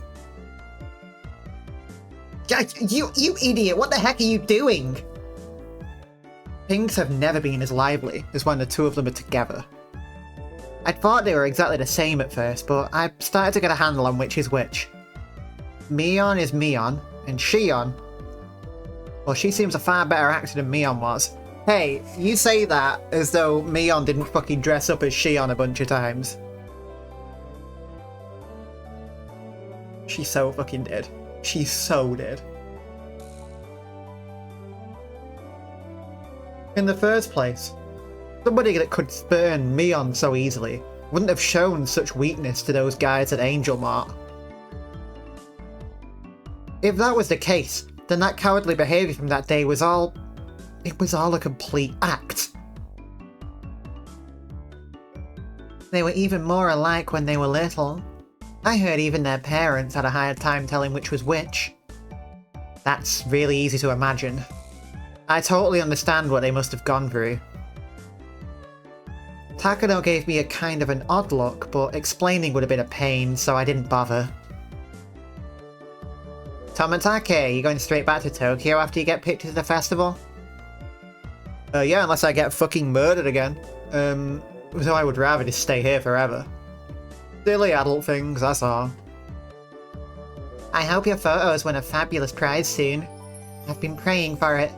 S1: You idiot, what the heck are you doing? Things have never been as lively as when the two of them are together. I thought they were exactly the same at first, but I started to get a handle on which is which. Mion is Mion, and Shion... well, she seems a far better actor than Mion was. Hey, you say that as though Mion didn't fucking dress up as Shion a bunch of times. She so fucking did. She so did. In the first place, somebody that could spurn Mion so easily wouldn't have shown such weakness to those guys at Angel Mart. If that was the case, then that cowardly behaviour from that day was all... it was all a complete act. They were even more alike when they were little. I heard even their parents had a hard time telling which was which. That's really easy to imagine. I totally understand what they must have gone through. Takano gave me a kind of an odd look, but explaining would have been a pain, so I didn't bother. Tomitake, you going straight back to Tokyo after you get picked to the festival? Yeah, unless I get fucking murdered again. So I would rather just stay here forever. Silly adult things, that's all. I hope your photos win a fabulous prize soon. I've been praying for it.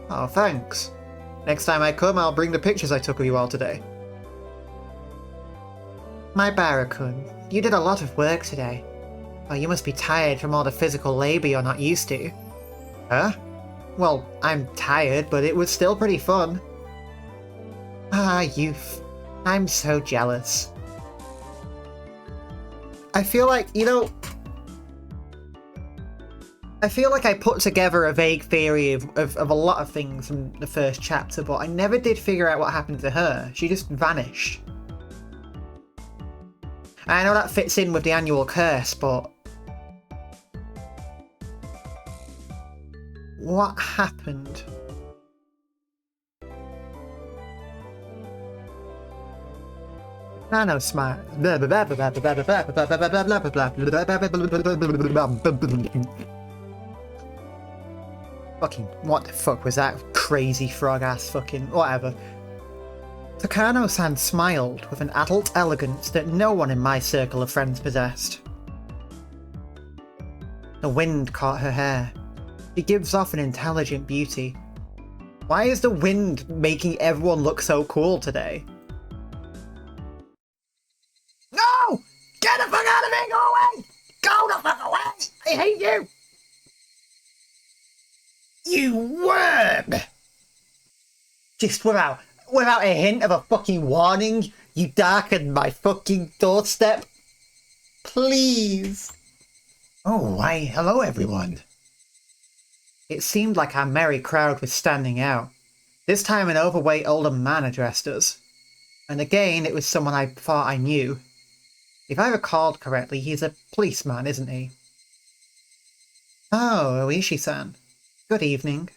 S1: Oh, thanks. Next time I come, I'll bring the pictures I took of you all today. My Barakun, you did a lot of work today. Oh, you must be tired from all the physical labour you're not used to. Huh? Well, I'm tired, but it was still pretty fun. Ah, youth. I'm so jealous. I feel like, you know... I feel like I put together a vague theory of a lot of things from the first chapter, but I never did figure out what happened to her. She just vanished. I know that fits in with the annual curse, but... what happened? Nano smile. Fucking, what the fuck was that crazy frog-ass fucking... whatever. Takano-san smiled with an adult elegance that no one in my circle of friends possessed. The wind caught her hair. She gives off an intelligent beauty. Why is the wind making everyone look so cool today? No! Get the fuck out of me! Go away! Go the fuck away! I hate you! You worm! Just without a hint of a fucking warning, you darkened my fucking doorstep. Please. Oh, why, hello everyone. It seemed like our merry crowd was standing out. This time an overweight older man addressed us. And again, it was someone I thought I knew. If I recalled correctly, he's a policeman, isn't he? Oh, Oishi-san. Good evening.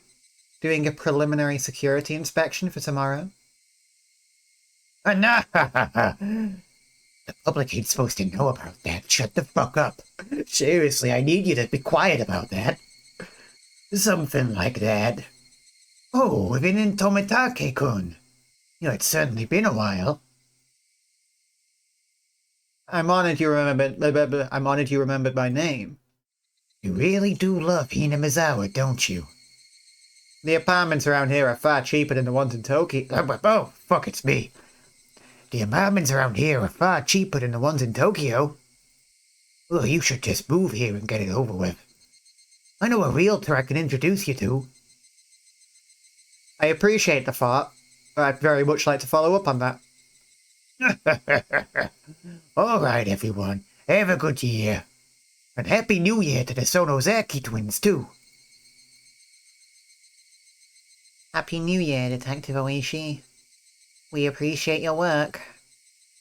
S1: Doing a preliminary security inspection for tomorrow? No! The public ain't supposed to know about that. Shut the fuck up. Seriously, I need you to be quiet about that. Something like that. Oh, we've been in Tomitake-kun. You know, it's certainly been a while. I'm honored you remembered my name. You really do love Hinamizawa, don't you? The apartments around here are far cheaper than the ones in Tokyo. Oh, fuck, it's me. The apartments around here are far cheaper than the ones in Tokyo. Well, you should just move here and get it over with. I know a realtor I can introduce you to. I appreciate the thought, but I'd very much like to follow up on that. Alright, everyone. Have a good year. And Happy New Year to the Sonozaki twins, too. Happy New Year, Detective Oishi. We appreciate your work.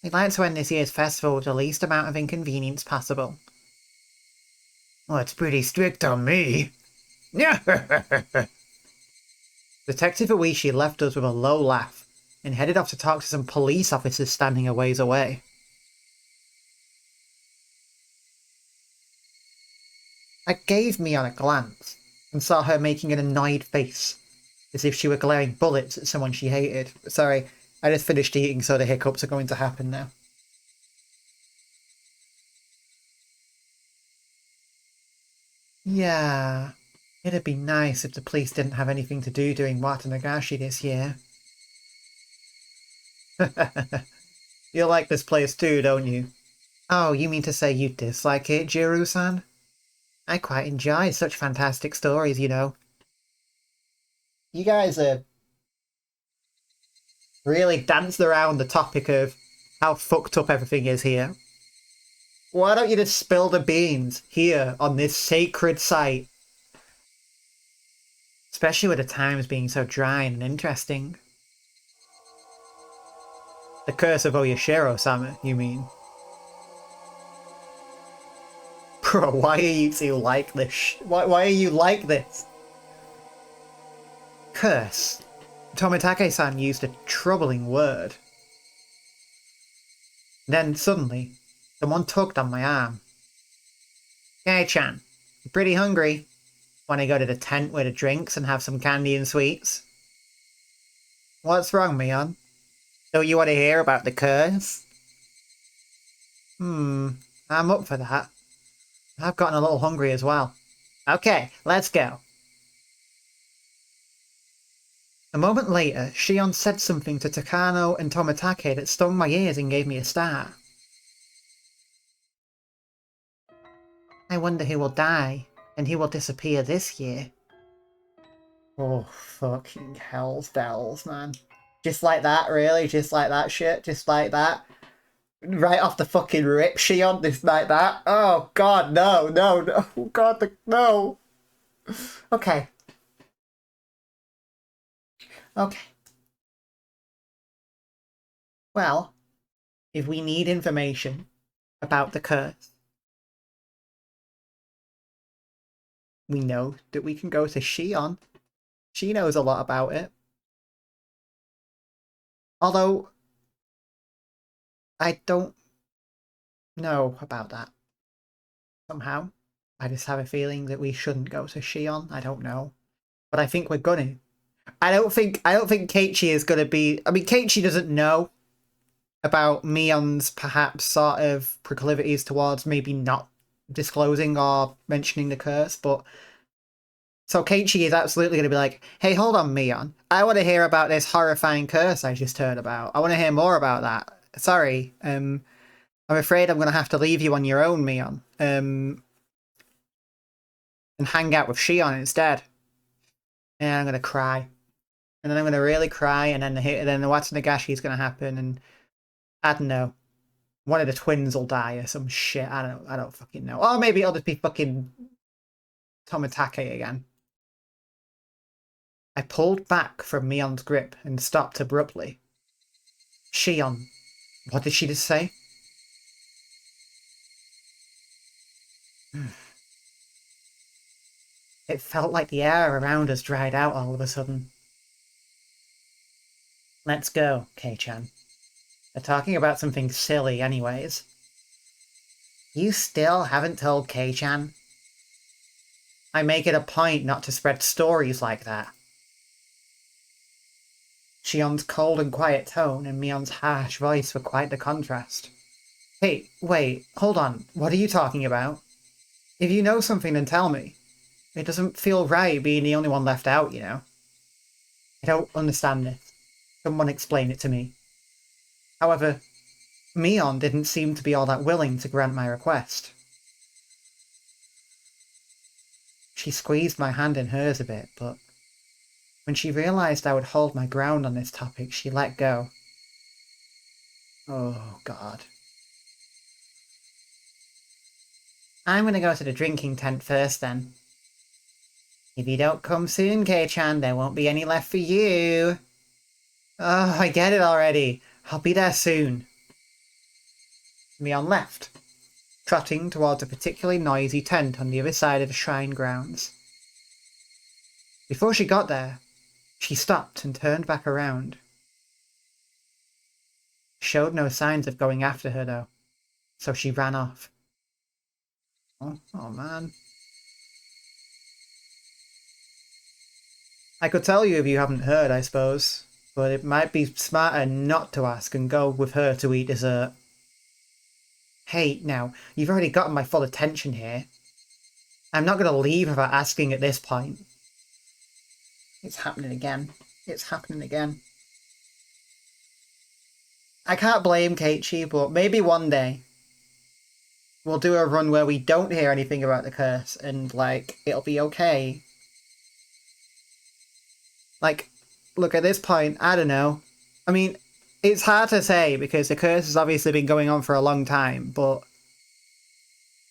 S1: We'd like to end this year's festival with the least amount of inconvenience possible. Well, it's pretty strict on me. Detective Oishi left us with a low laugh and headed off to talk to some police officers standing a ways away. I gave Mion a glance and saw her making an annoyed face, as if she were glaring bullets at someone she hated. Sorry, I just finished eating, so the hiccups are going to happen now. Yeah, it'd be nice if the police didn't have anything to do doing Watanagashi this year. You like this place too, don't you? Oh, you mean to say you dislike it, Jiru-san? I quite enjoy such fantastic stories, you know. You guys really danced around the topic of how fucked up everything is here. Why don't you just spill the beans here on this sacred site? Especially with the times being so dry and interesting. The curse of Oyashiro-sama, you mean? Bro, why are you two like this? Why are you like this? Curse. Tomitake-san used a troubling word. Then, suddenly, someone tugged on my arm. Kei-chan, you pretty hungry? Want to go to the tent with the drinks and have some candy and sweets? What's wrong, Mion? Don't you want to hear about the curse? I'm up for that. I've gotten a little hungry as well. Okay, let's go. A moment later, Shion said something to Takano and Tomitake that stung my ears and gave me a start. I wonder who will die, and who will disappear this year. Oh, fucking hell's bells, man. Just like that, really? Just like that shit? Just like that? Right off the fucking rip, Shion, just like that? Oh, God, no, no, no. Oh, God, no. Okay. Okay. Well, if we need information about the curse, we know that we can go to Shion. She knows a lot about it. Although, I don't know about that. Somehow. I just have a feeling that we shouldn't go to Shion. I don't know. But I think we're gonna. I don't think Keiichi is gonna be... I mean, Keiichi doesn't know about Mion's perhaps sort of proclivities towards maybe not disclosing or mentioning the curse, but... So Keiichi is absolutely going to be like, hey, hold on, Mion. I want to hear about this horrifying curse I just heard about. I want to hear more about that. Sorry. I'm afraid I'm going to have to leave you on your own, Mion. And hang out with Shion instead. And I'm going to cry. And then I'm going to really cry, and then the Watanagashi is going to happen, and I don't know. One of the twins will die or some shit. I don't fucking know. Or maybe it'll just be fucking Tomitake again. I pulled back from Mion's grip and stopped abruptly. Shion, what did she just say? It felt like the air around us dried out all of a sudden. Let's go, Kei-chan. They're talking about something silly anyways. You still haven't told Kei-chan? I make it a point not to spread stories like that. Shion's cold and quiet tone and Mion's harsh voice were quite the contrast. Hey, wait, hold on. What are you talking about? If you know something, then tell me. It doesn't feel right being the only one left out, you know. I don't understand this. Someone explain it to me. However, Mion didn't seem to be all that willing to grant my request. She squeezed my hand in hers a bit, but when she realised I would hold my ground on this topic, she let go. Oh, God. I'm gonna go to the drinking tent first, then. If you don't come soon, Kei-chan, there won't be any left for you. Oh, I get it already. I'll be there soon. Mion left, trotting towards a particularly noisy tent on the other side of the shrine grounds. Before she got there, she stopped and turned back around. Showed no signs of going after her, though, so she ran off. Oh man. I could tell you if you haven't heard, I suppose, but it might be smarter not to ask and go with her to eat dessert. Hey, now, you've already gotten my full attention here. I'm not going to leave without asking at this point. It's happening again. It's happening again. I can't blame Keiichi, but maybe one day we'll do a run where we don't hear anything about the curse and, like, it'll be okay. Like, look, at this point, I don't know. I mean, it's hard to say because the curse has obviously been going on for a long time, but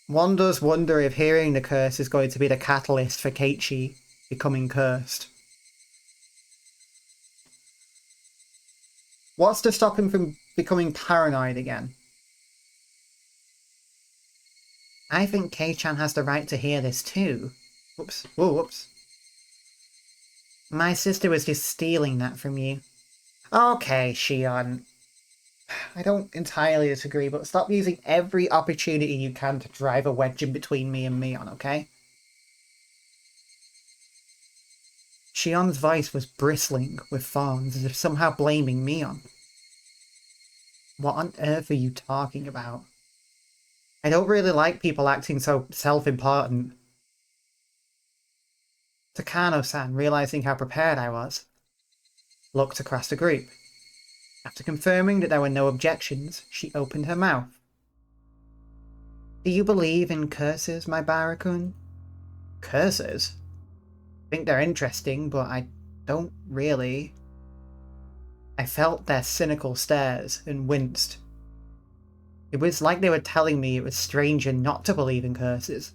S1: one does wonder if hearing the curse is going to be the catalyst for Keiichi becoming cursed. What's to stop him from becoming paranoid again? I think Kei-chan has the right to hear this too. Whoops. Whoa, whoops. My sister was just stealing that from you. Okay, Shion. I don't entirely disagree, but stop using every opportunity you can to drive a wedge in between me and Mion, okay? Shion's voice was bristling with thorns, as if somehow blaming Mion. What on earth are you talking about? I don't really like people acting so self-important. Takano-san, realising how prepared I was, looked across the group. After confirming that there were no objections, she opened her mouth. Do you believe in curses, my Barakun? Curses? I think they're interesting, but I don't really. I felt their cynical stares and winced. It was like they were telling me it was stranger not to believe in curses.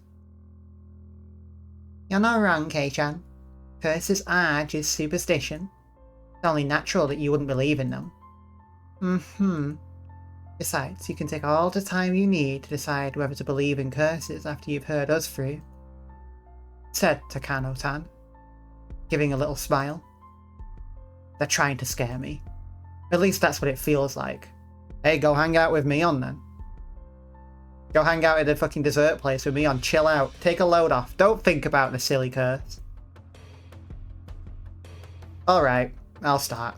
S1: You're not wrong, Kei-chan. Curses are just superstition. It's only natural that you wouldn't believe in them. Besides, you can take all the time you need to decide whether to believe in curses after you've heard us through, said Takano-tan, giving a little smile. They're trying to scare me. At least that's what it feels like. Hey, go hang out with Mion then. Go hang out at the fucking dessert place with Mion. Chill out. Take a load off. Don't think about the silly curse. Alright, I'll start.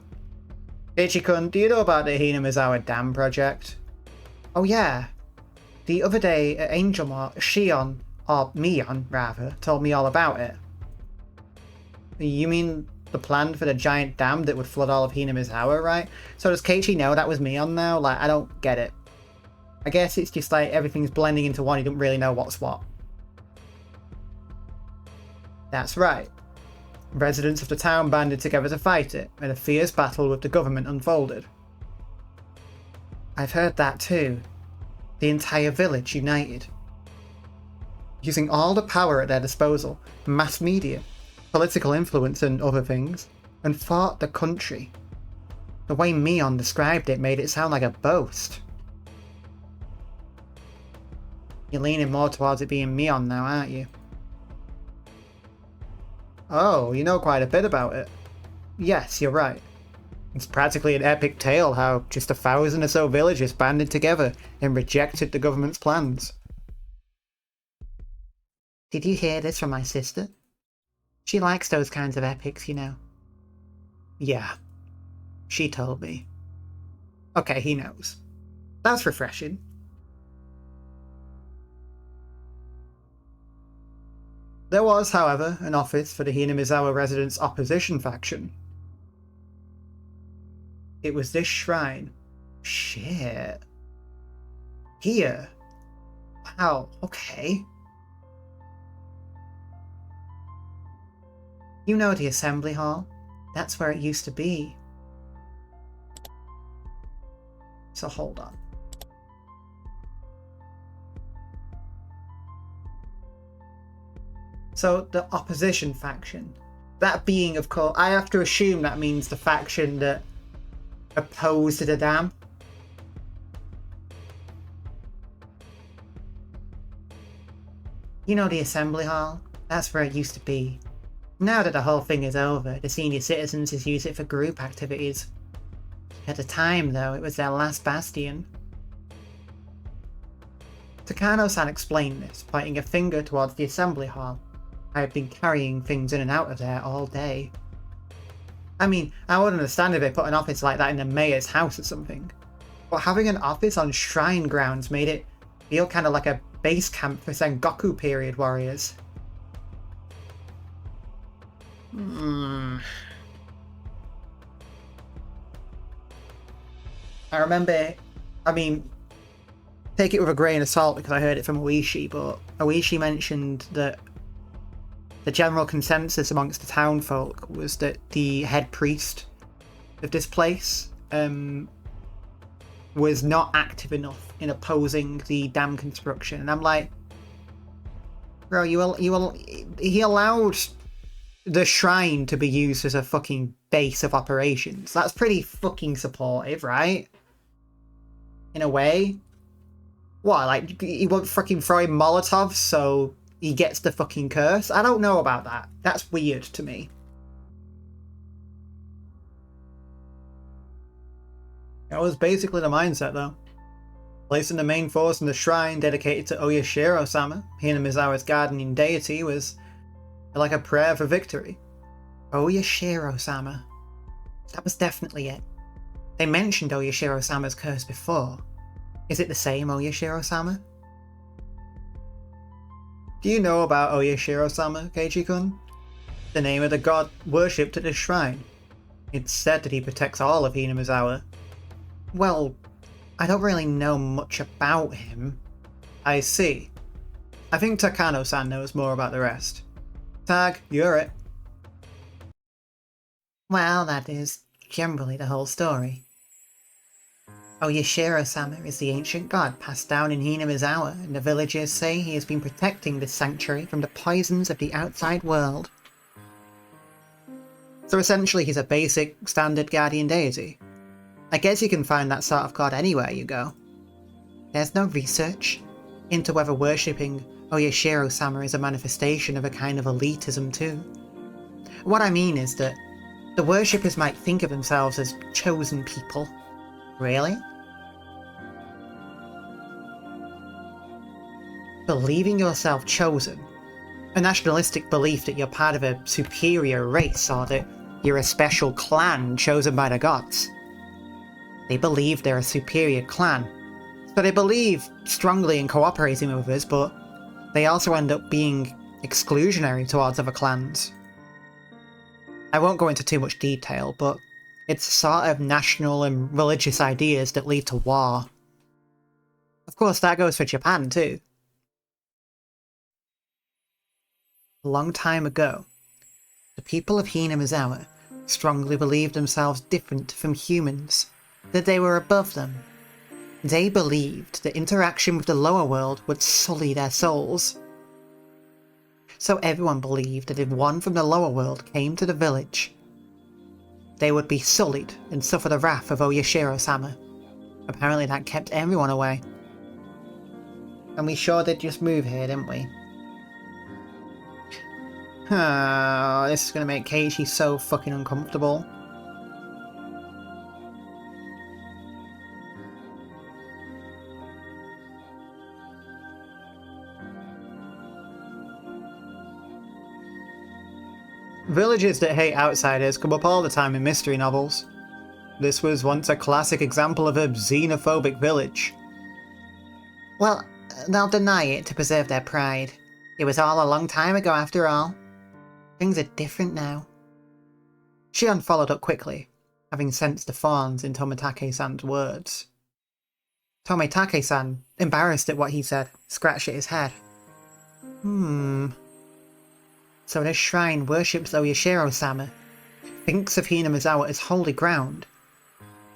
S1: Keiichi-kun, do you know about the Hinamizawa Dam project? Oh yeah. The other day, Angel Shion, or Mion rather, told me all about it. You mean the plan for the giant dam that would flood all of Hinamizawa, right? So does Keiichi know that was Mion now? Like, I don't get it. I guess it's just like everything's blending into one, you don't really know what's what. That's right. Residents of the town banded together to fight it, and a fierce battle with the government unfolded. I've heard that too. The entire village united. Using all the power at their disposal, mass media, political influence and other things, and fought the country. The way Mion described it made it sound like a boast. You're leaning more towards it being Mion now, aren't you? Oh, you know quite a bit about it. Yes, you're right. It's practically an epic tale how just 1,000 or so villagers banded together and rejected the government's plans. Did you hear this from my sister? She likes those kinds of epics, you know. Yeah, she told me. Okay, he knows. That's refreshing. There was, however, an office for the Hinamizawa residents' opposition faction, it was this shrine. Shit. Here. Wow, okay. You know the assembly hall? That's where it used to be. So hold on. So the opposition faction. That being, of course, I have to assume that means the faction that opposed the dam. You know the assembly hall? That's where it used to be. Now that the whole thing is over, the senior citizens just use it for group activities. At the time, though, it was their last bastion. Takano-san explained this, pointing a finger towards the assembly hall. I had been carrying things in and out of there all day. I mean, I would understand if they put an office like that in the mayor's house or something. But having an office on shrine grounds made it feel kind of like a base camp for Sengoku period warriors. I remember, I mean, take it with a grain of salt because I heard it from Oishi, but Oishi mentioned that the general consensus amongst the town folk was that the head priest of this place was not active enough in opposing the dam construction. And I'm like, bro, he allowed the shrine to be used as a fucking base of operations. That's pretty fucking supportive, right? In a way. What, like, he won't fucking throw in Molotovs so he gets the fucking curse? I don't know about that. That's weird to me. That was basically the mindset, though. Placing the main force in the shrine dedicated to Oyashiro-sama, Hinamizawa's guardian deity, was like a prayer for victory. Oyashiro-sama. That was definitely it. They mentioned Oyashiro-sama's curse before. Is it the same Oyashiro-sama? Do you know about Oyashiro-sama, Keiichi-kun? The name of the god worshipped at this shrine. It's said that he protects all of Hinamizawa. Well, I don't really know much about him. I see. I think Takano-san knows more about the rest. Tag, you're it. Well, that is generally the whole story. Oyashiro-sama is the ancient god passed down in Hinamizawa, and the villagers say he has been protecting this sanctuary from the poisons of the outside world. So essentially he's a basic, standard guardian deity. I guess you can find that sort of god anywhere you go. There's no research into whether worshipping Oyashiro-sama is a manifestation of a kind of elitism too. What I mean is that the worshippers might think of themselves as chosen people. Really? Believing yourself chosen? A nationalistic belief that you're part of a superior race or that you're a special clan chosen by the gods. They believe they're a superior clan, so they believe strongly in cooperating with others, but they also end up being exclusionary towards other clans. I won't go into too much detail, but it's sort of national and religious ideas that lead to war. Of course, that goes for Japan too. A long time ago, the people of Hinamizawa strongly believed themselves different from humans, that they were above them. They believed that interaction with the lower world would sully their souls. So everyone believed that if one from the lower world came to the village, they would be sullied and suffer the wrath of Oyashiro-sama. Apparently that kept everyone away. And we sure did just move here, didn't we? Oh, this is going to make Keiichi so fucking uncomfortable. Villages that hate outsiders come up all the time in mystery novels. This was once a classic example of a xenophobic village. Well, they'll deny it to preserve their pride. It was all a long time ago after all. Things are different now. Shion followed up quickly. having sensed the fawns in Tomitake-san's words. Tomitake-san, embarrassed at what he said, scratched at his head. So this shrine worships Oyashiro-sama, thinks of Hinamizawa as holy ground,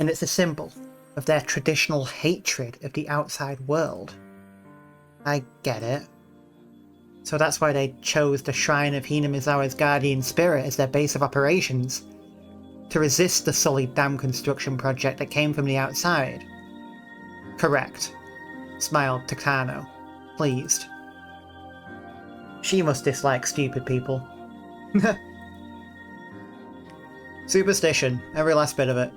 S1: and it's a symbol of their traditional hatred of the outside world. I get it. So that's why they chose the shrine of Hinamizawa's guardian spirit as their base of operations, to resist the sullied dam construction project that came from the outside. Correct, smiled Takano, pleased. She must dislike stupid people. Superstition, every last bit of it.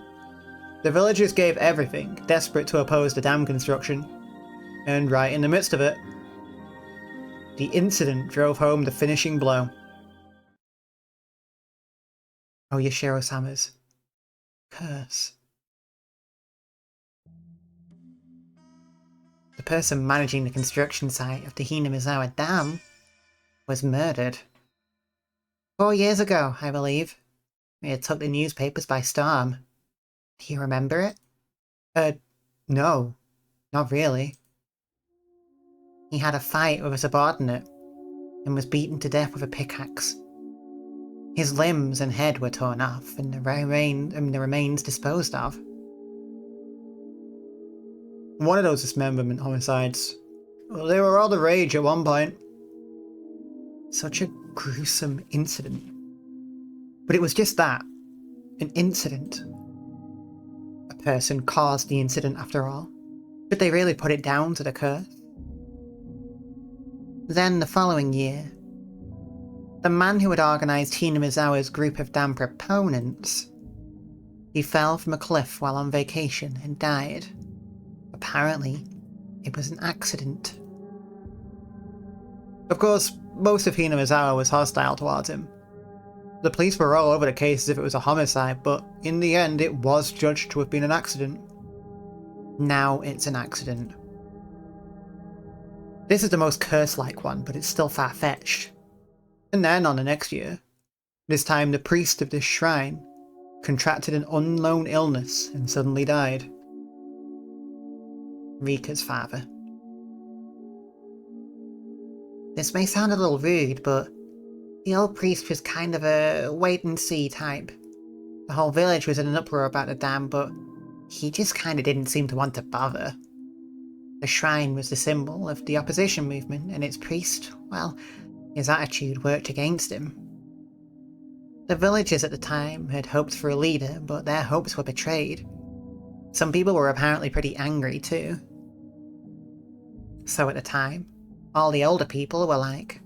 S1: The villagers gave everything, desperate to oppose the dam construction. And right in the midst of it, the incident drove home the finishing blow. Oyashiro-sama's curse. The person managing the construction site of the Hinamizawa Dam was murdered. 4 years ago, I believe. It took the newspapers by storm. Do you remember it? No. Not really. He had a fight with a subordinate and was beaten to death with a pickaxe. His limbs and head were torn off and the remains disposed of. One of those dismemberment homicides. Well, they were all the rage at one point. Such a gruesome incident. But it was just that. An incident. A person caused the incident after all. Should they really put it down to the curse? Then the following year, the man who had organised Hinamizawa's group of dam proponents, he fell from a cliff while on vacation and died. Apparently, it was an accident. Of course, most of Hinamizawa was hostile towards him. The police were all over the case as if it was a homicide, but in the end it was judged to have been an accident. Now it's an accident. This is the most curse-like one, but it's still far-fetched. And then, on the next year, this time the priest of this shrine contracted an unknown illness and suddenly died. Rika's father. This may sound a little rude, but the old priest was kind of a wait-and-see type. The whole village was in an uproar about the dam, but he just kind of didn't seem to want to bother. The shrine was the symbol of the opposition movement, and its priest, well, his attitude worked against him. The villagers at the time had hoped for a leader, but their hopes were betrayed. Some people were apparently pretty angry too. So at the time, all the older people were like,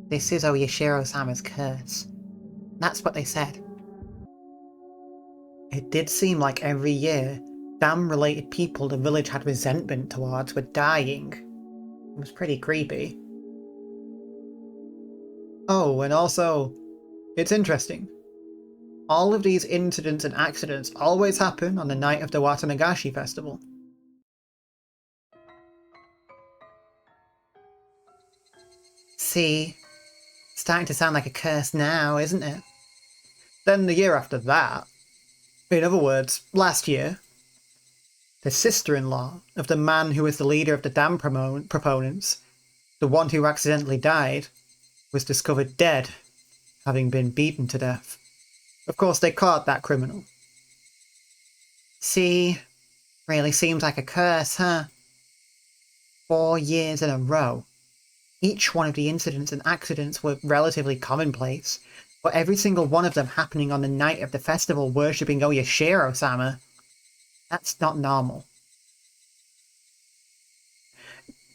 S1: "This is Oyashiro-sama's curse." That's what they said. It did seem like every year, dam-related people the village had resentment towards were dying. It was pretty creepy. Oh, and also, it's interesting. All of these incidents and accidents always happen on the night of the Watanagashi festival. See, it's starting to sound like a curse now, isn't it? Then the year after that, in other words, last year, the sister-in-law of the man who was the leader of the dam proponents, the one who accidentally died, was discovered dead, having been beaten to death. Of course, they caught that criminal. See, really seems like a curse, huh? 4 years in a row. Each one of the incidents and accidents were relatively commonplace, but every single one of them happening on the night of the festival worshipping Oyashiro-sama. That's not normal.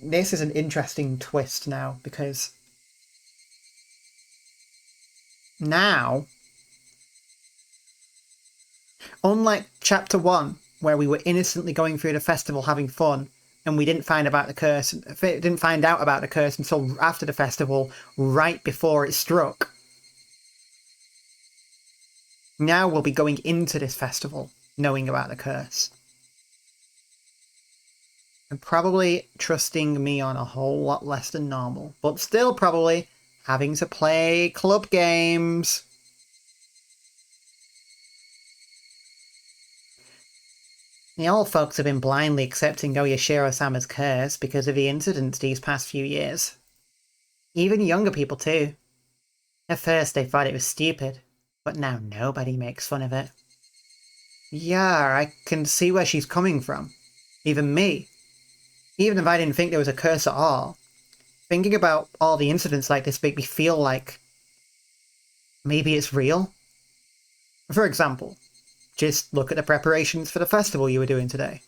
S1: This is an interesting twist now, because now, unlike Chapter 1, where we were innocently going through the festival having fun, and we didn't find out about the curse until after the festival, right before it struck. Now we'll be going into this festival knowing about the curse. And probably trusting me on a whole lot less than normal, but still probably having to play club games. The old folks have been blindly accepting Oyashiro-sama's curse because of the incidents these past few years. Even younger people too. At first they thought it was stupid, but now nobody makes fun of it. Yeah, I can see where she's coming from. Even me. Even if I didn't think there was a curse at all. Thinking about all the incidents like this make me feel like maybe it's real. For example, just look at the preparations for the festival you were doing today.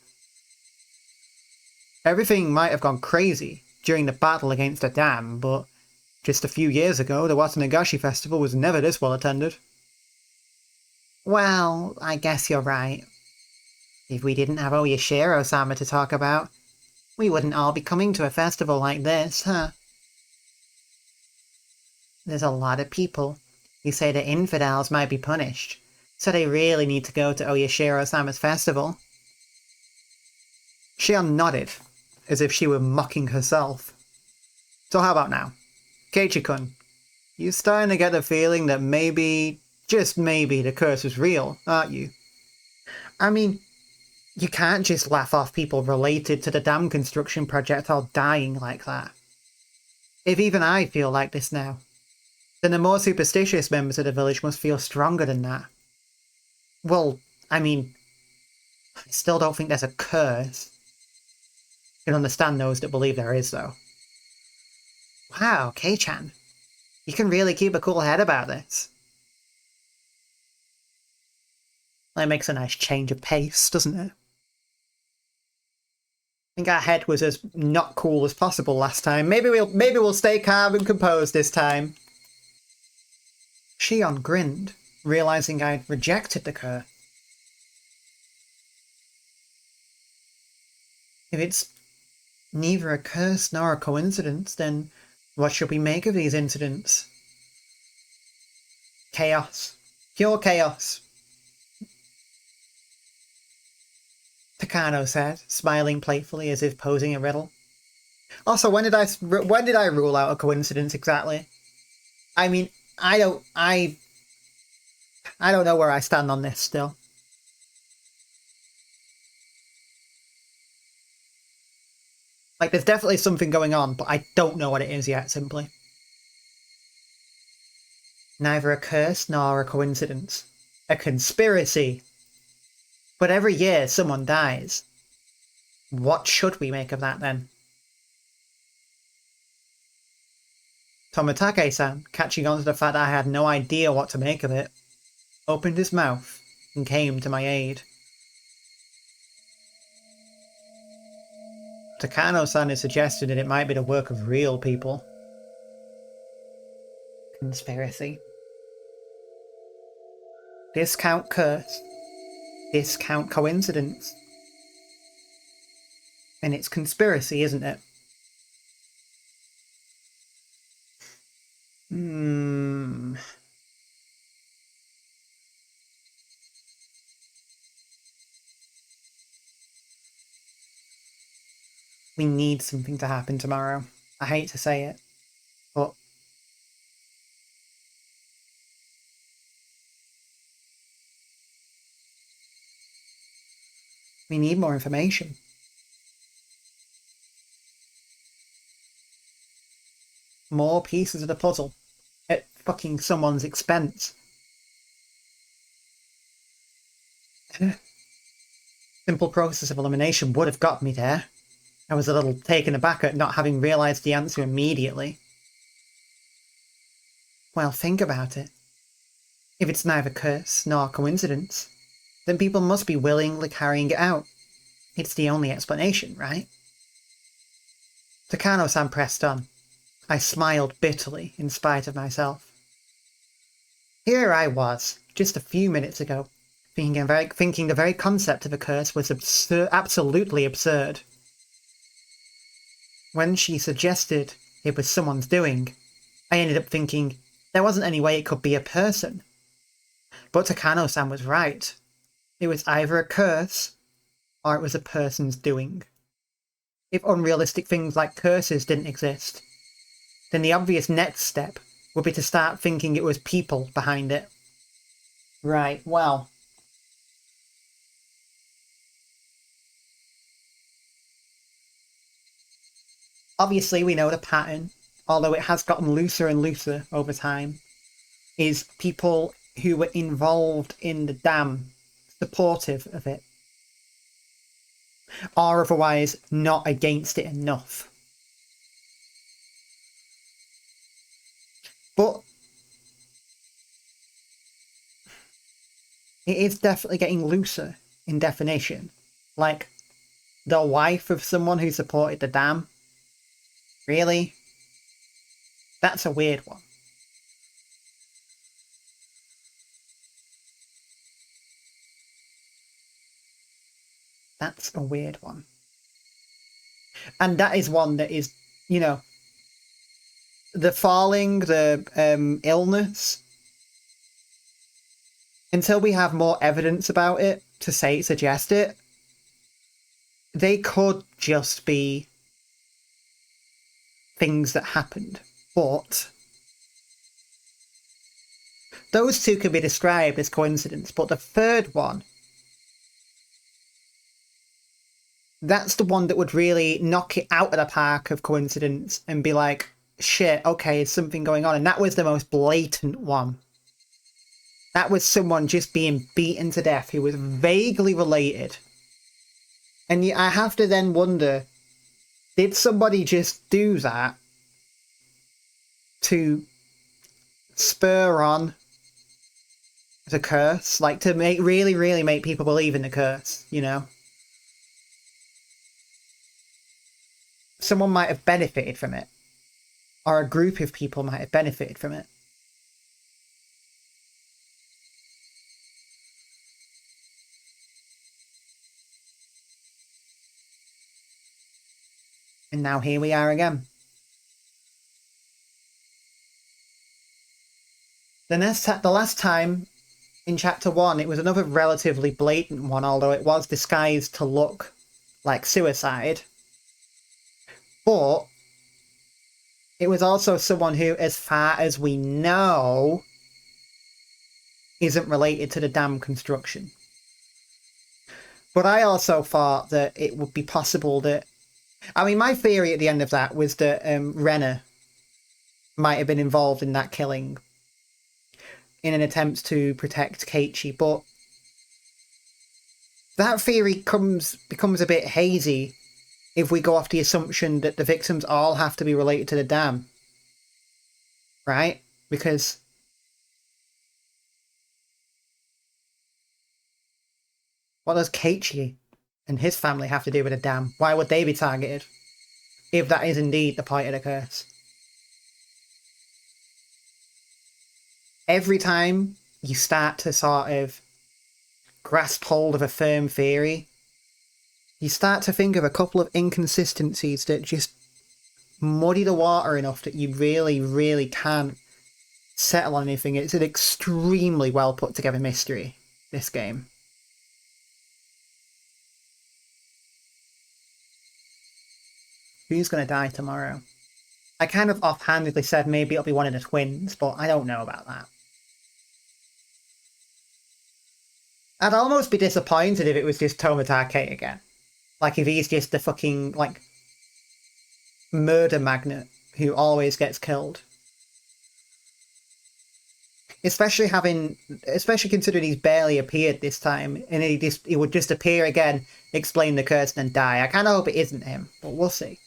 S1: Everything might have gone crazy during the battle against the dam, but just a few years ago, the Watanagashi festival was never this well attended. Well, I guess you're right. If we didn't have Oyashiro-sama to talk about, we wouldn't all be coming to a festival like this, huh? There's a lot of people who say that infidels might be punished, so they really need to go to Oyashiro-sama's festival. Shion nodded, as if she were mocking herself. So how about now? Keiichi-kun, you're starting to get the feeling that maybe, just maybe, the curse was real, aren't you? I mean, you can't just laugh off people related to the dam construction project all dying like that. If even I feel like this now, then the more superstitious members of the village must feel stronger than that. Well, I mean, I still don't think there's a curse. I can understand those that believe there is, though. Wow, Kei-chan. You can really keep a cool head about this. That makes a nice change of pace, doesn't it? I think our head was as not cool as possible last time. Maybe we'll stay calm and composed this time. Shion grinned, realizing I'd rejected the curse. If it's neither a curse nor a coincidence, then what should we make of these incidents? Chaos. Pure chaos. Takano said, smiling playfully as if posing a riddle. Also, when did I rule out a coincidence exactly? I mean, I don't know where I stand on this still. Like, there's definitely something going on, but I don't know what it is yet, simply. Neither a curse nor a coincidence. A conspiracy. But every year someone dies. What should we make of that, then? Tomitake-san, catching on to the fact that I had no idea what to make of it, opened his mouth and came to my aid. Takano-san is suggesting that it might be the work of real people. Conspiracy. Discount curse. Discount coincidence. And it's conspiracy, isn't it? We need something to happen tomorrow. I hate to say it, but we need more information. More pieces of the puzzle at fucking someone's expense. Simple process of elimination would have got me there. I was a little taken aback at not having realised the answer immediately. Well, think about it. If it's neither curse nor coincidence, then people must be willingly carrying it out. It's the only explanation, right? Takano-san pressed on. I smiled bitterly, in spite of myself. Here I was, just a few minutes ago, thinking the very concept of a curse was absolutely absurd. When she suggested it was someone's doing, I ended up thinking there wasn't any way it could be a person. But Takano-san was right. It was either a curse, or it was a person's doing. If unrealistic things like curses didn't exist, then the obvious next step would be to start thinking it was people behind it. Right, well. obviously we know the pattern, although it has gotten looser and looser over time, is people who were involved in the dam, supportive of it, or otherwise not against it enough. But it is definitely getting looser in definition. Like, the wife of someone who supported the dam? Really? That's a weird one. That's a weird one. And that is one that is, you know, the falling, the illness, until we have more evidence about it to suggest it, they could just be things that happened. But those two can be described as coincidence. But the third one, that's the one that would really knock it out of the park of coincidence and be like, shit, okay, there's something going on. And that was the most blatant one. That was someone just being beaten to death who was vaguely related. And I have to then wonder, did somebody just do that to spur on the curse? Like, to really make people believe in the curse, you know? Someone might have benefited from it. Or a group of people might have benefited from it. And now here we are again. The last time in chapter 1, it was another relatively blatant one, although it was disguised to look like suicide. But it was also someone who, as far as we know, isn't related to the dam construction. But I also thought that it would be possible that... I mean, my theory at the end of that was that Renner might have been involved in that killing in an attempt to protect Keiichi, but that theory becomes a bit hazy if we go off the assumption that the victims all have to be related to the dam. Right? Because what does Keiichi and his family have to do with the dam? Why would they be targeted? If that is indeed the point of the curse. Every time you start to sort of grasp hold of a firm theory, you start to think of a couple of inconsistencies that just muddy the water enough that you really can't settle on anything. It's an extremely well put together mystery, this game. Who's going to die tomorrow? I kind of offhandedly said maybe it'll be one of the twins, but I don't know about that. I'd almost be disappointed if it was just Tomatake again. Like, if he's just the fucking, like, murder magnate who always gets killed. Especially considering he's barely appeared this time, and he would just appear again, explain the curse, and then die. I kind of hope it isn't him, but we'll see.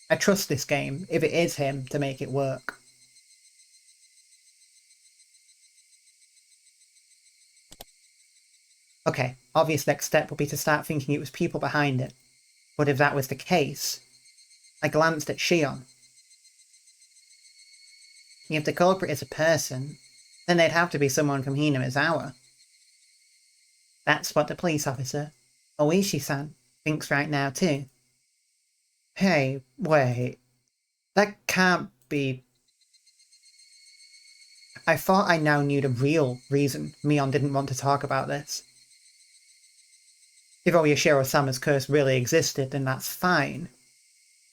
S1: I trust this game, if it is him, to make it work. Okay, obvious next step would be to start thinking it was people behind it. But if that was the case, I glanced at Shion. If the culprit is a person, then they'd have to be someone from Hinamizawa. That's what the police officer, Oishi-san, thinks right now too. Hey, wait. That can't be... I thought I now knew the real reason Mion didn't want to talk about this. If Oyashiro-sama's curse really existed, then that's fine.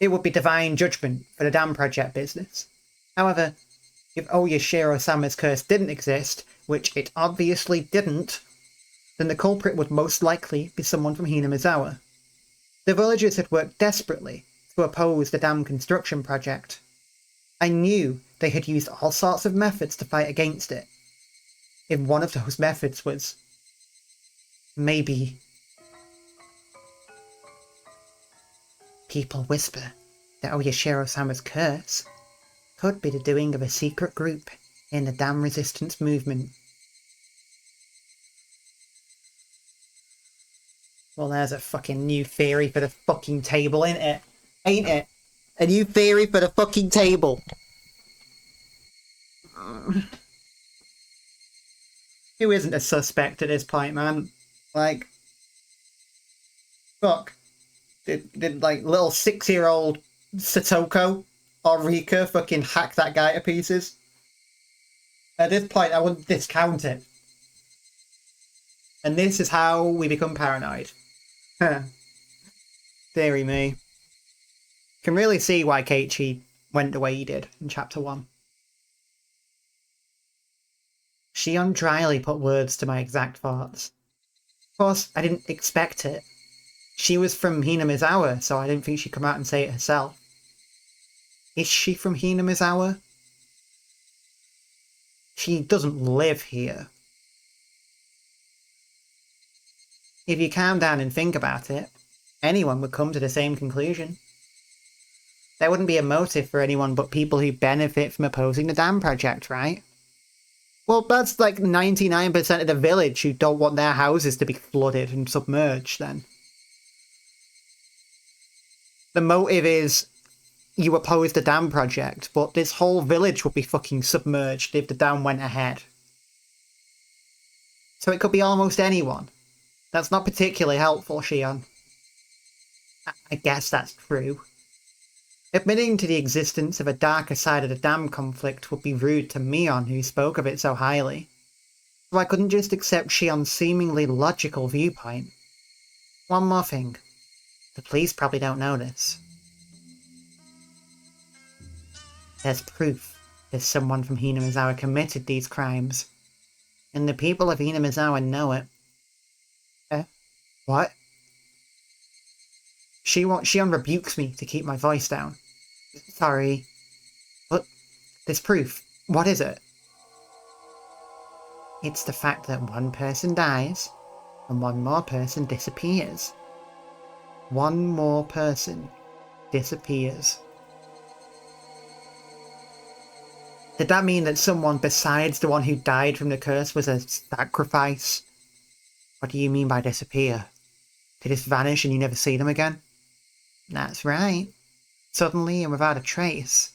S1: It would be divine judgment for the Dam Project business. However, if Oyashiro-sama's curse didn't exist, which it obviously didn't, then the culprit would most likely be someone from Hinamizawa. The villagers had worked desperately to oppose the dam construction project. I knew they had used all sorts of methods to fight against it. If one of those methods was... maybe... People whisper that Oyashiro-sama's curse could be the doing of a secret group in the dam resistance movement. Well, there's a fucking new theory for the fucking table, ain't it? Ain't it? A new theory for the fucking table. Who isn't a suspect at this point, man? Like, fuck. Did like little 6-year-old Satoko or Rika fucking hack that guy to pieces? At this point, I wouldn't discount it. And this is how we become paranoid. Huh. Deary me. Can really see why Keiichi went the way he did in chapter 1. Shion dryly put words to my exact thoughts. Of course, I didn't expect it. She was from Hinamizawa, so I didn't think she'd come out and say it herself. Is she from Hinamizawa? She doesn't live here. If you calm down and think about it, anyone would come to the same conclusion. There wouldn't be a motive for anyone but people who benefit from opposing the dam project, right? Well, that's like 99% of the village who don't want their houses to be flooded and submerged, then. The motive is you oppose the dam project, but this whole village would be fucking submerged if the dam went ahead. So it could be almost anyone. That's not particularly helpful, Shion. I guess that's true. Admitting to the existence of a darker side of the dam conflict would be rude to Mion, who spoke of it so highly. So I couldn't just accept Shion's seemingly logical viewpoint. One more thing. The police probably don't know this. There's proof that someone from Hinamizawa committed these crimes. And the people of Hinamizawa know it. What? Shion rebukes me to keep my voice down. Sorry. But there's proof. What is it? It's the fact that one person dies and one more person disappears. One more person disappears. Did that mean that someone besides the one who died from the curse was a sacrifice? What do you mean by disappear? They just vanish and you never see them again? That's right. Suddenly and without a trace.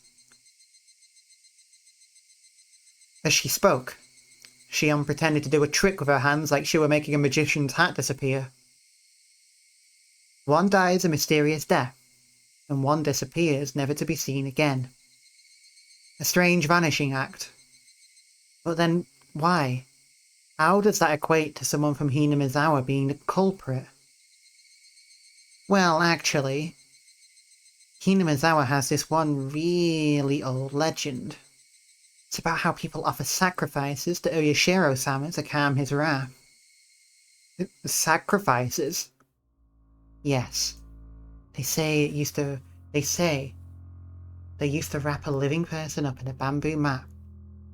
S1: As she spoke, Shion pretended to do a trick with her hands like she were making a magician's hat disappear. One dies a mysterious death, and one disappears never to be seen again. A strange vanishing act. But then, why? How does that equate to someone from Hinamizawa being the culprit? Well, actually, Hinamizawa has this one really old legend. It's about how people offer sacrifices to Oyashiro-sama to calm his wrath. Sacrifices? Yes. They used to wrap a living person up in a bamboo mat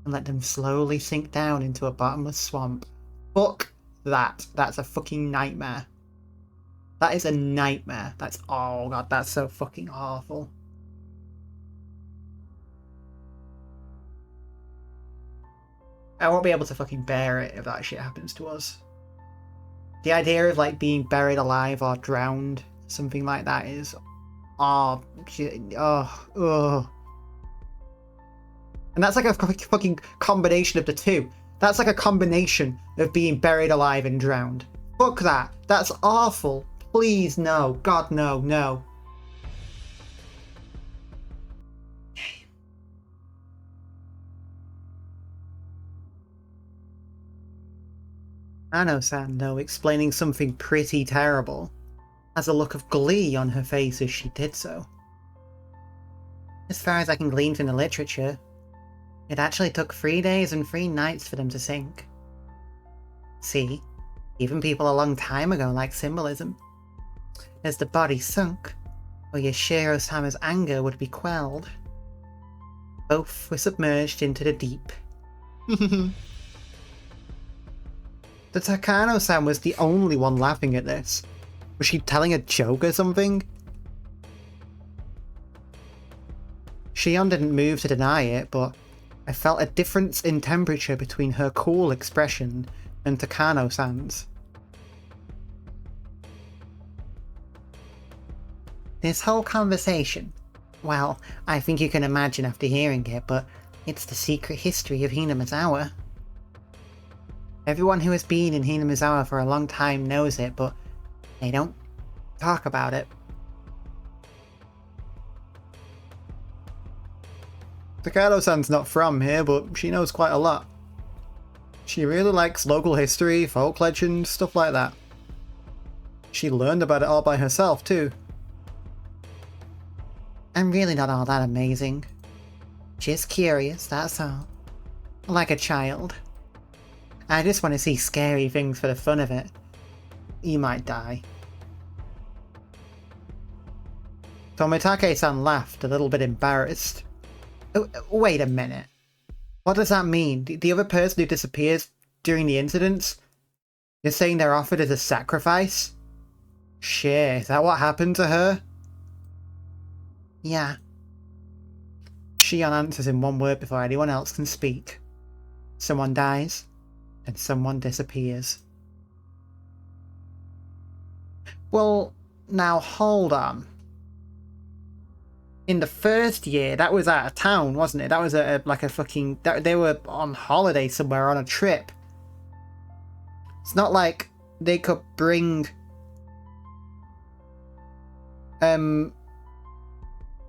S1: and let them slowly sink down into a bottomless swamp. Fuck that. That's a fucking nightmare. That is a nightmare. Oh god, that's so fucking awful. I won't be able to fucking bear it if that shit happens to us. The idea of like being buried alive or drowned, something like that is... And that's like a fucking combination of the two. That's like a combination of being buried alive and drowned. Fuck that. That's awful. Please, no. God, no, no. Ano-san, though, explaining something pretty terrible, has a look of glee on her face as she did so. As far as I can glean from the literature, it actually took 3 days and 3 nights for them to sink. See, even people a long time ago like symbolism. As the body sunk, or Yoshiro-sama's anger would be quelled. Both were submerged into the deep. The Takano-san was the only one laughing at this. Was she telling a joke or something? Shion didn't move to deny it, but I felt a difference in temperature between her cool expression and Takano-san's. This whole conversation, well, I think you can imagine after hearing it, but it's the secret history of Hinamizawa. Everyone who has been in Hinamizawa for a long time knows it, but they don't talk about it. Takano-san's not from here, but she knows quite a lot. She really likes local history, folk legends, stuff like that. She learned about it all by herself, too. I'm really not all that amazing. Just curious, that's all. Like a child. I just want to see scary things for the fun of it. You might die. Tomitake-san laughed, a little bit embarrassed. Oh, wait a minute. What does that mean? The other person who disappears during the incidents? You're saying they're offered as a sacrifice? Shit, is that what happened to her? Yeah. Shion answers in one word before anyone else can speak. Someone dies, and someone disappears. Well, now hold on. In the first year, that was out of town, wasn't it? That was like a fucking... They were on holiday somewhere, on a trip. It's not like they could bring...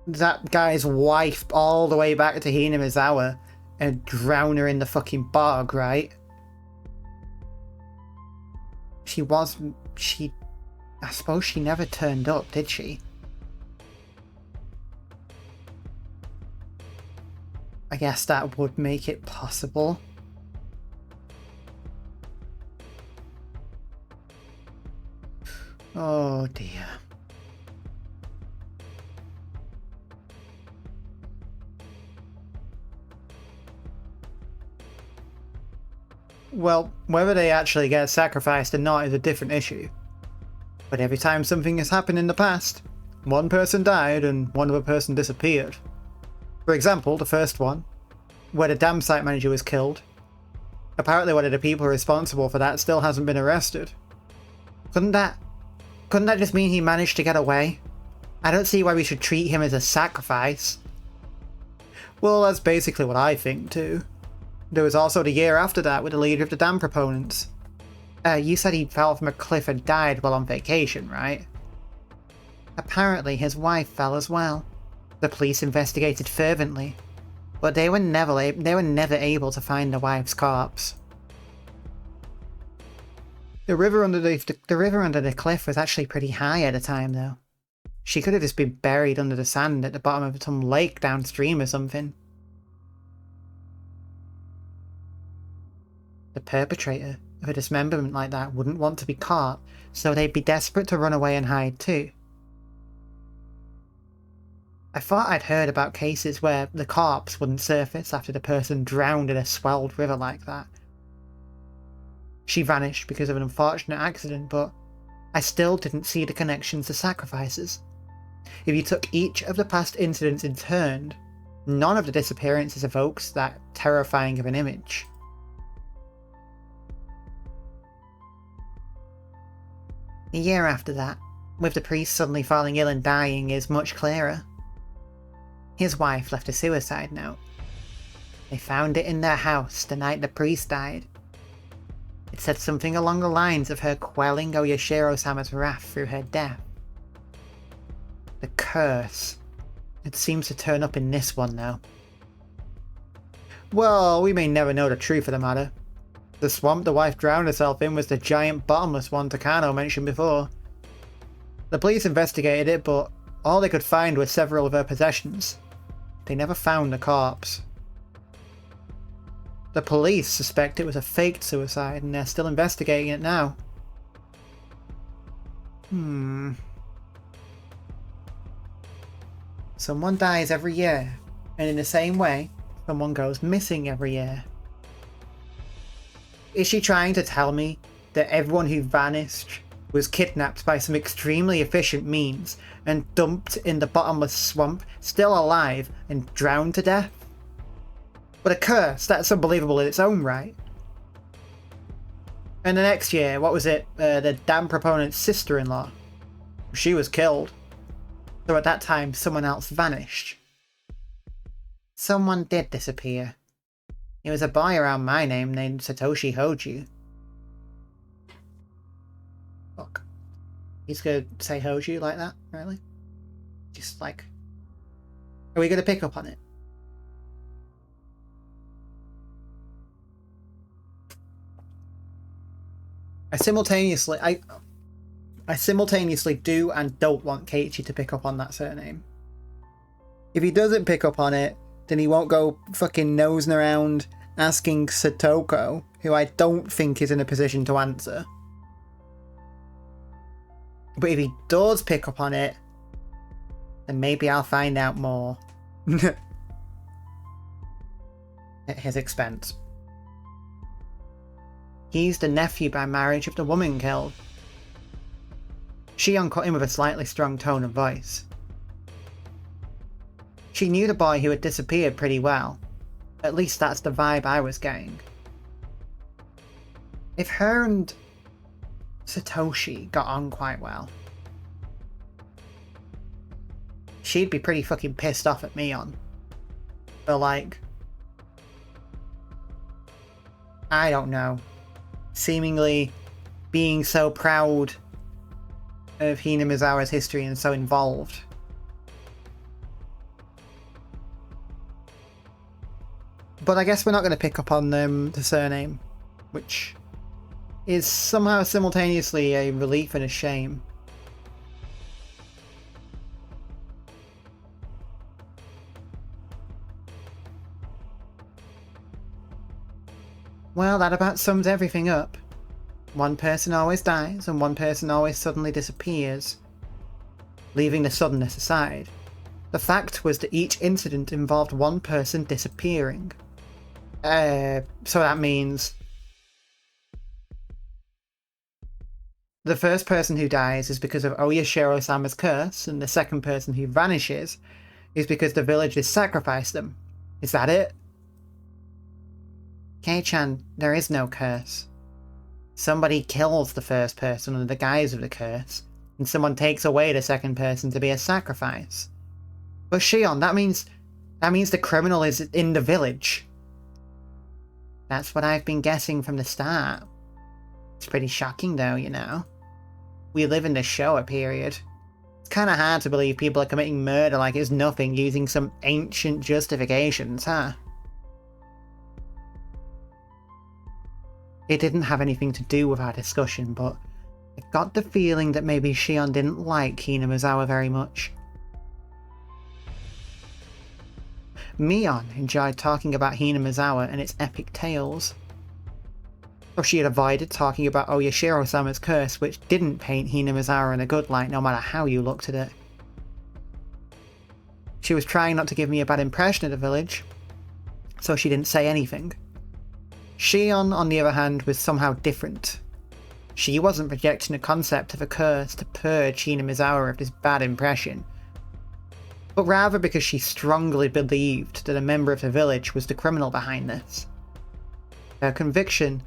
S1: that guy's wife all the way back to Hinamizawa and drown her in the fucking bog, right? I suppose she never turned up, did she? I guess that would make it possible. Oh dear. Well, whether they actually get sacrificed or not is a different issue. But every time something has happened in the past, one person died and one other person disappeared. For example, the first one, where the dam site manager was killed. Apparently one of the people responsible for that still hasn't been arrested. Couldn't that just mean he managed to get away? I don't see why we should treat him as a sacrifice. Well, that's basically what I think too. There was also the year after that with the leader of the dam proponents. You said he fell from a cliff and died while on vacation, right? Apparently his wife fell as well. The police investigated fervently, but they were never able to find the wife's corpse. The river under the cliff was actually pretty high at the time, though. She could have just been buried under the sand at the bottom of some lake downstream or something. The perpetrator of a dismemberment like that wouldn't want to be caught, so they'd be desperate to run away and hide too. I thought I'd heard about cases where the corpse wouldn't surface after the person drowned in a swelled river like that. She vanished because of an unfortunate accident, but I still didn't see the connections to sacrifices. If you took each of the past incidents in turn, none of the disappearances evokes that terrifying of an image. A year after that, with the priest suddenly falling ill and dying, is much clearer. His wife left a suicide note. They found it in their house the night the priest died. It said something along the lines of her quelling Oyashiro-sama's wrath through her death. The curse. It seems to turn up in this one though. Well, we may never know the truth of the matter. The swamp the wife drowned herself in was the giant bottomless one Takano mentioned before. The police investigated it, but all they could find were several of her possessions. They never found the corpse. The police suspect it was a faked suicide, and they're still investigating it now. Someone dies every year, and in the same way, someone goes missing every year. Is she trying to tell me that everyone who vanished was kidnapped by some extremely efficient means and dumped in the bottomless swamp, still alive, and drowned to death? But a curse, that's unbelievable in its own right. And the next year, what was it? The damn proponent's sister-in-law. She was killed. So at that time, someone else vanished. Someone did disappear. It was a boy around my name named Satoshi Hoju. Fuck. He's gonna say Hoju like that, really? Just like... Are we gonna pick up on it? I simultaneously do and don't want Keiichi to pick up on that surname. If he doesn't pick up on it, then he won't go fucking nosing around asking Satoko, who I don't think is in a position to answer. But if he does pick up on it, then maybe I'll find out more. At his expense. He's the nephew by marriage of the woman killed. Shion cut in with a slightly strong tone of voice. She knew the boy who had disappeared pretty well. At least that's the vibe I was getting. If her and Satoshi got on quite well, she'd be pretty fucking pissed off at Mion. But like, I don't know, seemingly being so proud of Hinamizawa's history and so involved. But I guess we're not going to pick up on the surname, which is somehow simultaneously a relief and a shame. Well, that about sums everything up. One person always dies, and one person always suddenly disappears. Leaving the suddenness aside, the fact was that each incident involved one person disappearing. So that means the first person who dies is because of Oyashiro-sama's curse, and the second person who vanishes is because the villagers sacrificed them. Is that it? Kei-chan, there is no curse. Somebody kills the first person under the guise of the curse, and someone takes away the second person to be a sacrifice. But Shion, that means the criminal is in the village. That's what I've been guessing from the start. It's pretty shocking though, you know. We live in the Showa period. It's kinda hard to believe people are committing murder like it's nothing using some ancient justifications, huh? It didn't have anything to do with our discussion, but I got the feeling that maybe Shion didn't like Hinamizawa very much. Mion enjoyed talking about Hinamizawa and its epic tales. Or she had avoided talking about Oyashiro-sama's curse, which didn't paint Hinamizawa in a good light no matter how you looked at it. She was trying not to give me a bad impression of the village, so she didn't say anything. Shion, on the other hand, was somehow different. She wasn't rejecting the concept of a curse to purge Hinamizawa of this bad impression, but rather because she strongly believed that a member of the village was the criminal behind this. Her conviction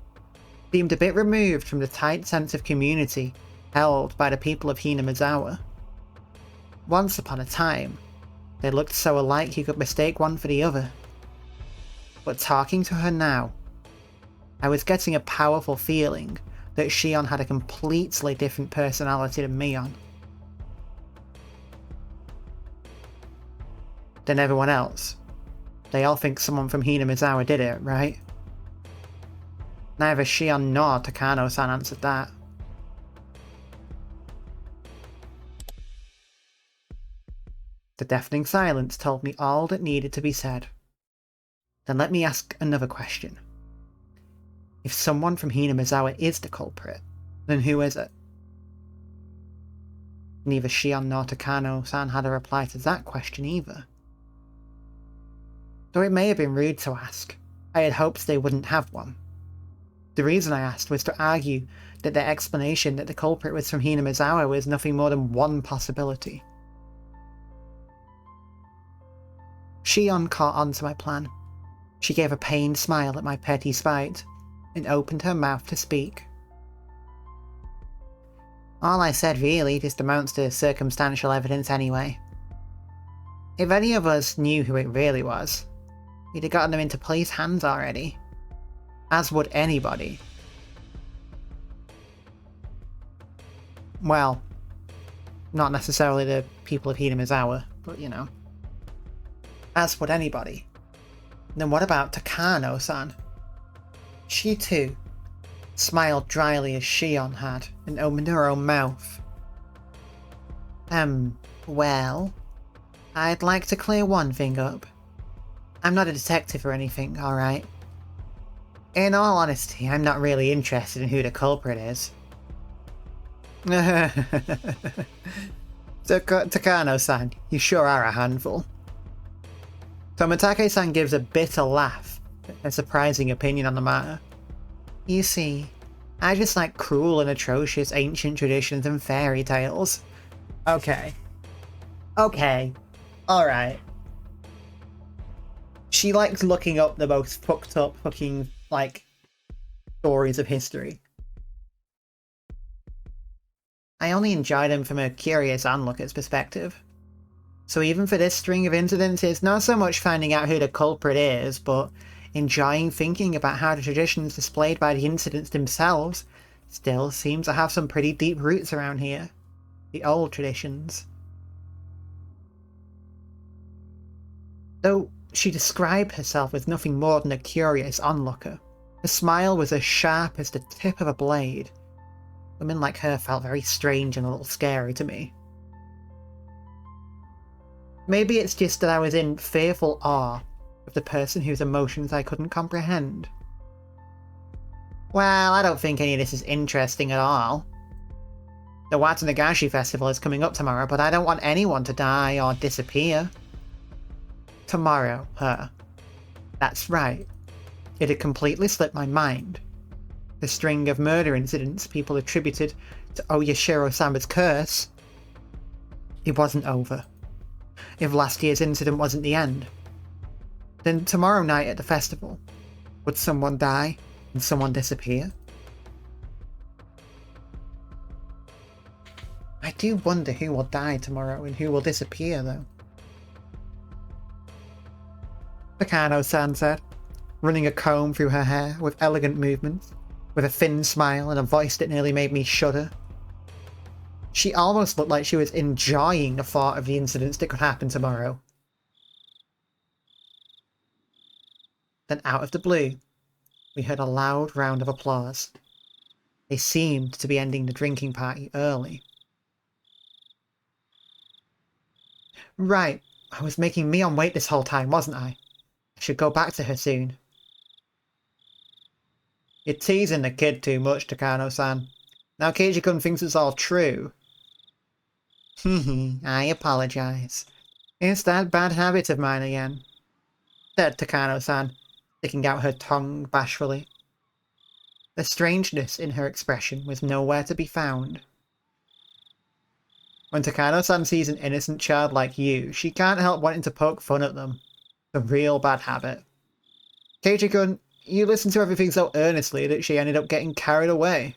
S1: seemed a bit removed from the tight sense of community held by the people of Hinamizawa. Once upon a time, they looked so alike you could mistake one for the other. But talking to her now, I was getting a powerful feeling that Shion had a completely different personality than Mion. Than everyone else. They all think someone from Hinamizawa did it, right? Neither Shion nor Takano-san answered that. The deafening silence told me all that needed to be said. Then let me ask another question. If someone from Hinamizawa is the culprit, then who is it? Neither Shion nor Takano-san had a reply to that question either. Though it may have been rude to ask, I had hoped they wouldn't have one. The reason I asked was to argue that their explanation that the culprit was from Hinamizawa was nothing more than one possibility. Shion caught on to my plan. She gave a pained smile at my petty spite, and opened her mouth to speak. All I said really just amounts to circumstantial evidence anyway. If any of us knew who it really was, we'd have gotten them into police hands already. As would anybody. Well, not necessarily the people of Hinamizawa, but you know. As would anybody. Then what about Takano-san? She too smiled dryly as Shion had, and opened her own mouth. Well, I'd like to clear one thing up. I'm not a detective or anything, alright? In all honesty, I'm not really interested in who the culprit is. Takano-san, you sure are a handful. Tomitake-san gives a bitter laugh, a surprising opinion on the matter. You see, I just like cruel and atrocious ancient traditions and fairy tales. Okay. Alright. She likes looking up the most fucked up fucking, like, stories of history. I only enjoy them from a curious onlooker's perspective. So even for this string of incidents, it's not so much finding out who the culprit is, but enjoying thinking about how the traditions displayed by the incidents themselves still seem to have some pretty deep roots around here. The old traditions. Though she described herself as nothing more than a curious onlooker, her smile was as sharp as the tip of a blade. Women like her felt very strange and a little scary to me. Maybe it's just that I was in fearful awe of the person whose emotions I couldn't comprehend. Well, I don't think any of this is interesting at all. The Watanagashi festival is coming up tomorrow, but I don't want anyone to die or disappear. Tomorrow, her. That's right. It had completely slipped my mind. The string of murder incidents people attributed to Oyashiro-sama's curse. It wasn't over. If last year's incident wasn't the end, then tomorrow night at the festival, would someone die and someone disappear? I do wonder who will die tomorrow and who will disappear, though. Takano-san said, running a comb through her hair with elegant movements, with a thin smile and a voice that nearly made me shudder. She almost looked like she was enjoying the thought of the incidents that could happen tomorrow. Then out of the blue, we heard a loud round of applause. They seemed to be ending the drinking party early. Right, I was making Mion wait this whole time, wasn't I? I should go back to her soon. You're teasing the kid too much, Takano-san. Now Keiichi-kun thinks it's all true. I apologise. It's that bad habit of mine again, said Takano-san, sticking out her tongue bashfully. The strangeness in her expression was nowhere to be found. When Takano-san sees an innocent child like you, she can't help wanting to poke fun at them. A real bad habit. Keiichi-kun, you listened to everything so earnestly that she ended up getting carried away.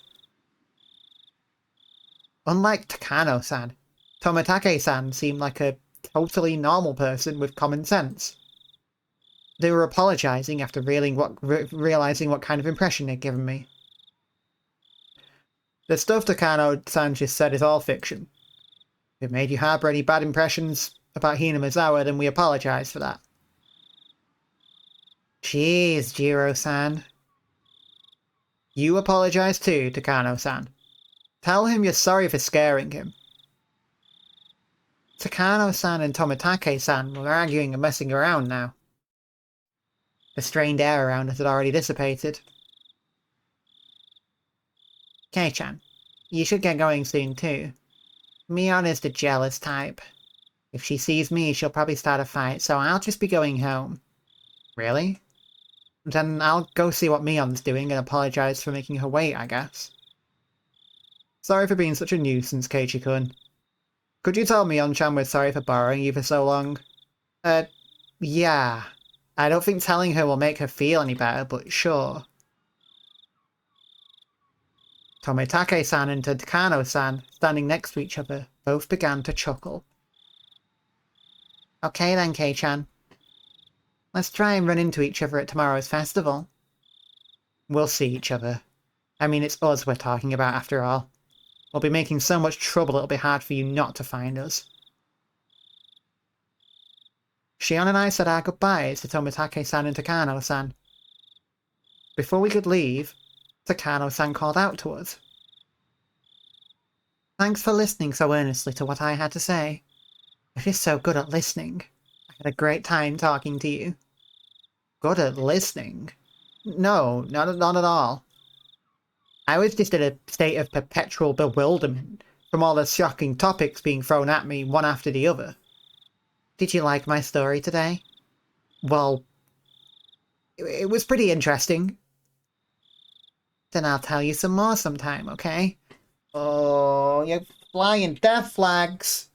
S1: Unlike Takano-san, Tomitake-san seemed like a totally normal person with common sense. They were apologising after realising what kind of impression they'd given me. The stuff Takano-san just said is all fiction. If it made you harbour any bad impressions about Hinamizawa, then we apologise for that. Jeez, Jiro-san. You apologise too, Takano-san. Tell him you're sorry for scaring him. Takano-san and Tomitake-san were arguing and messing around now. The strained air around us had already dissipated. Kei-chan, you should get going soon too. Mion is the jealous type. If she sees me, she'll probably start a fight, so I'll just be going home. Really? Then I'll go see what Mion's doing and apologise for making her wait, I guess. Sorry for being such a nuisance, Keiichi-kun. Could you tell Mion-chan we're sorry for borrowing you for so long? Yeah. I don't think telling her will make her feel any better, but sure. Tomitake-san and Takano-san, standing next to each other, both began to chuckle. Okay then, Kei-chan. Let's try and run into each other at tomorrow's festival. We'll see each other. I mean, it's us we're talking about after all. We'll be making so much trouble it'll be hard for you not to find us. Shion and I said our goodbyes to Tomitake-san and Takano-san. Before we could leave, Takano-san called out to us. Thanks for listening so earnestly to what I had to say. You're just so good at listening. I had a great time talking to you. Good at listening? No, not at all. I was just in a state of perpetual bewilderment from all the shocking topics being thrown at me one after the other. Did you like my story today? Well, it was pretty interesting. Then I'll tell you some more sometime, okay? Oh, you're flying death flags.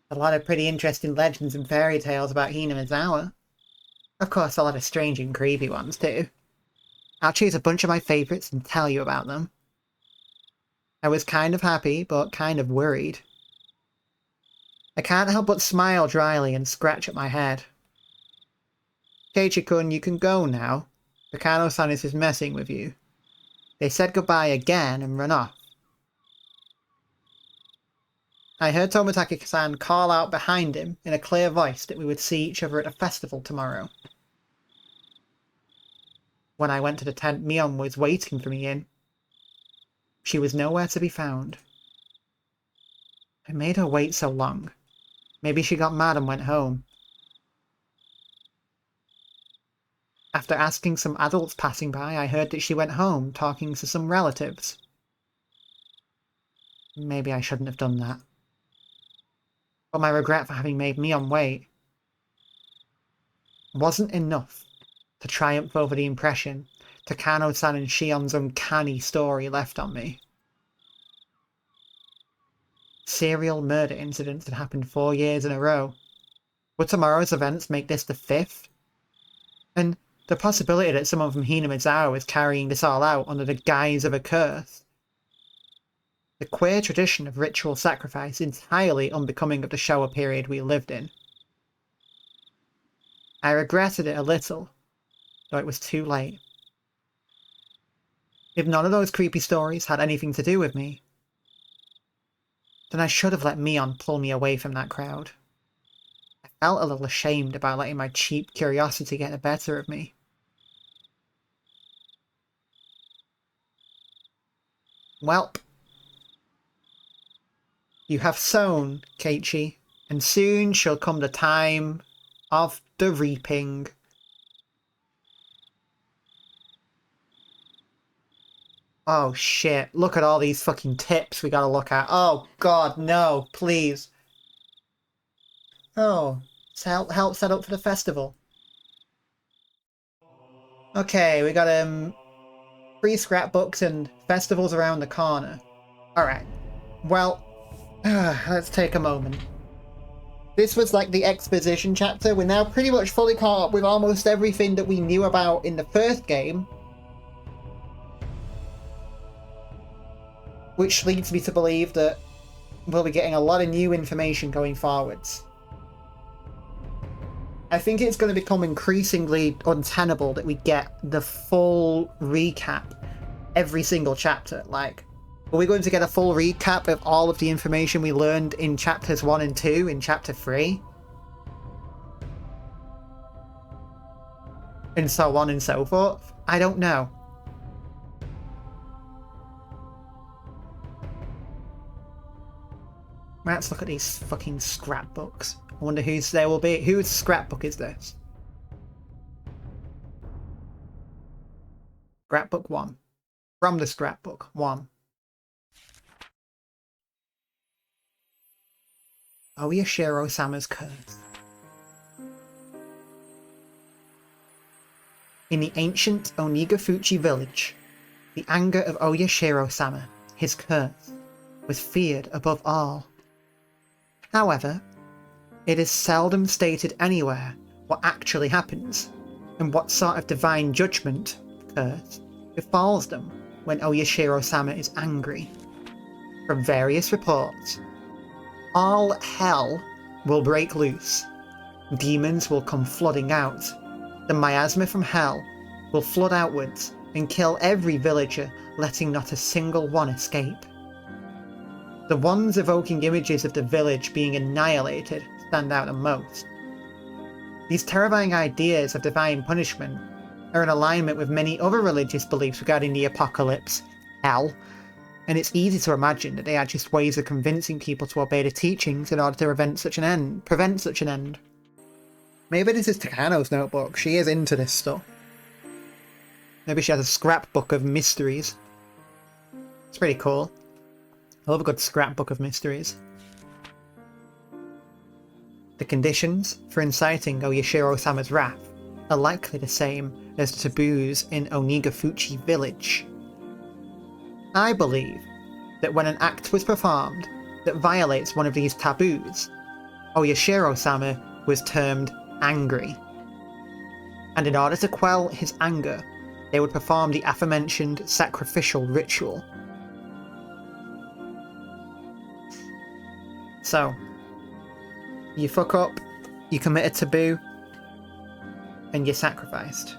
S1: A lot of pretty interesting legends and fairy tales about Hinamizawa. Of course, a lot of strange and creepy ones too. I'll choose a bunch of my favourites and tell you about them. I was kind of happy, but kind of worried. I can't help but smile dryly and scratch at my head. Keiichi-kun, you can go now. Takano-san is just messing with you. They said goodbye again and run off. I heard Tomitake-san call out behind him in a clear voice that we would see each other at a festival tomorrow. When I went to the tent Mion was waiting for me in, she was nowhere to be found. I made her wait so long. Maybe she got mad and went home. After asking some adults passing by, I heard that she went home talking to some relatives. Maybe I shouldn't have done that. But my regret for having made Mion wait wasn't enough to triumph over the impression Takano-san and Shion's uncanny story left on me. Serial murder incidents had happened 4 years in a row. Would tomorrow's events make this the 5th? And the possibility that someone from Hinamizawa is carrying this all out under the guise of a curse. The queer tradition of ritual sacrifice entirely unbecoming of the Showa period we lived in. I regretted it a little, though it was too late. If none of those creepy stories had anything to do with me, then I should have let Mion pull me away from that crowd. I felt a little ashamed about letting my cheap curiosity get the better of me. Welp. You have sown, Keiichi, and soon shall come the time of the reaping. Oh shit, look at all these fucking tips we gotta look at. Oh god, no, please. Oh, help set up for the festival. Okay, we got free scrapbooks and festivals around the corner. Alright, well, let's take a moment. This was like the exposition chapter. We're now pretty much fully caught up with almost everything that we knew about in the first game. Which leads me to believe that we'll be getting a lot of new information going forwards. I think it's going to become increasingly untenable that we get the full recap every single chapter. Like, are we going to get a full recap of all of the information we learned in chapters 1 and 2 in chapter 3? And so on and so forth? I don't know. Let's look at these fucking scrapbooks. I wonder whose there will be. Whose scrapbook is this? Scrapbook 1. From the scrapbook 1. Oyashiro-sama's curse. In the ancient Onigafuchi village, the anger of Oyashiro-sama, his curse, was feared above all. However, it is seldom stated anywhere what actually happens, and what sort of divine judgment, curse, befalls them when Oyashiro-sama is angry. From various reports, all hell will break loose. Demons will come flooding out. The miasma from hell will flood outwards and kill every villager, letting not a single one escape. The ones evoking images of the village being annihilated stand out the most. These terrifying ideas of divine punishment are in alignment with many other religious beliefs regarding the apocalypse, hell, and it's easy to imagine that they are just ways of convincing people to obey the teachings in order to prevent such an end. Maybe this is Takano's notebook. She is into this stuff. Maybe she has a scrapbook of mysteries. It's pretty cool. I love a good scrapbook of mysteries. The conditions for inciting Oyashiro-sama's wrath are likely the same as the taboos in Onigafuchi village. I believe that when an act was performed that violates one of these taboos, Oyashiro-sama was termed angry. And in order to quell his anger, they would perform the aforementioned sacrificial ritual. So, you fuck up, you commit a taboo, and you're sacrificed.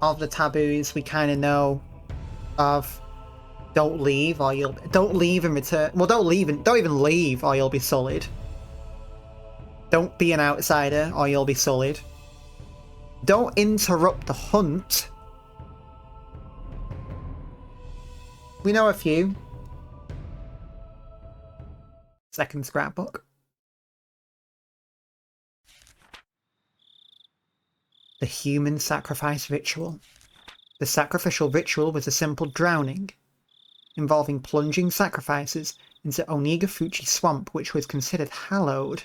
S1: Of the taboos we kind of know of, don't leave or you'll don't leave and return. Well, don't even leave or you'll be sullied. Don't be an outsider or you'll be sullied. Don't interrupt the hunt. We know a few. Second scrapbook. The human sacrifice ritual. The sacrificial ritual was a simple drowning, involving plunging sacrifices into Onigafuchi swamp, which was considered hallowed.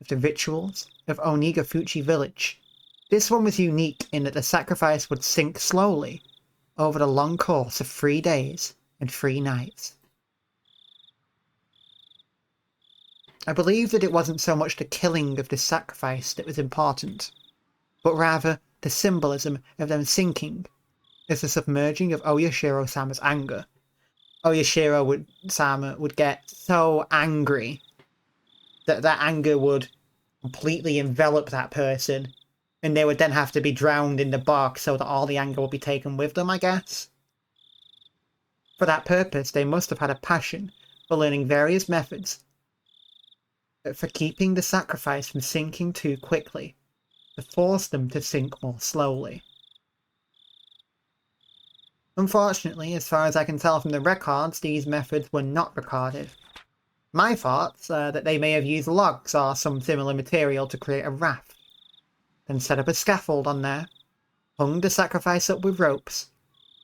S1: Of the rituals of Onigafuchi village, this one was unique in that the sacrifice would sink slowly over the long course of 3 days and 3 nights. I believe that it wasn't so much the killing of the sacrifice that was important, but rather the symbolism of them sinking as the submerging of Oyashiro-sama's anger. Oyashiro-sama would get so angry that anger would completely envelop that person, and they would then have to be drowned in the bark so that all the anger would be taken with them, I guess. For that purpose, they must have had a passion for learning various methods for keeping the sacrifice from sinking too quickly, to force them to sink more slowly. Unfortunately, as far as I can tell from the records, these methods were not recorded. My thoughts are that they may have used logs or some similar material to create a raft, then set up a scaffold on there, hung the sacrifice up with ropes,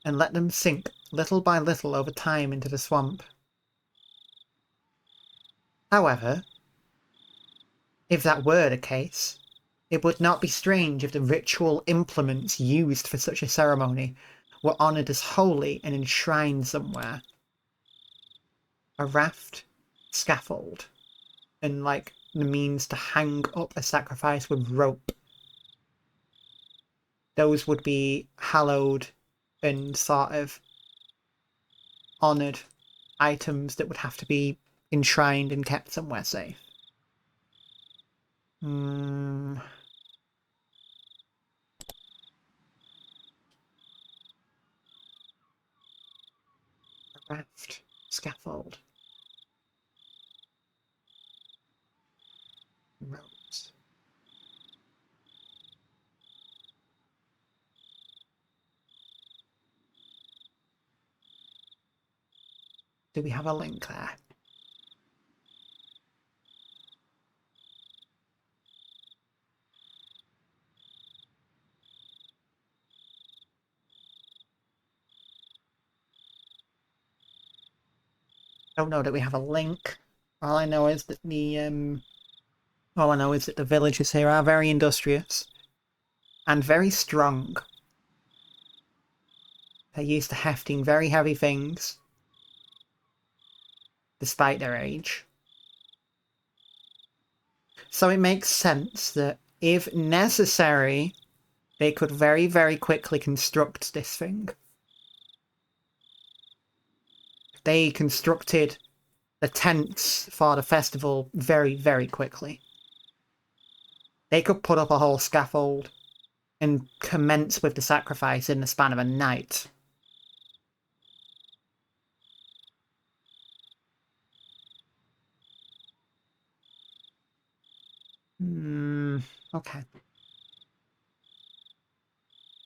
S1: and let them sink little by little over time into the swamp. However, if that were the case, it would not be strange if the ritual implements used for such a ceremony were honoured as holy and enshrined somewhere. A raft, scaffold, and like the means to hang up a sacrifice with rope. Those would be hallowed and sort of honoured items that would have to be enshrined and kept somewhere safe. Raft, scaffold, ropes. Do we have a link there? Don't know that we have a link. All I know is that the villagers here are very industrious and very strong. They're used to hefting very heavy things, despite their age. So it makes sense that, if necessary, they could very, very quickly construct this thing. They constructed the tents for the festival very, very quickly. They could put up a whole scaffold and commence with the sacrifice in the span of a night. Okay.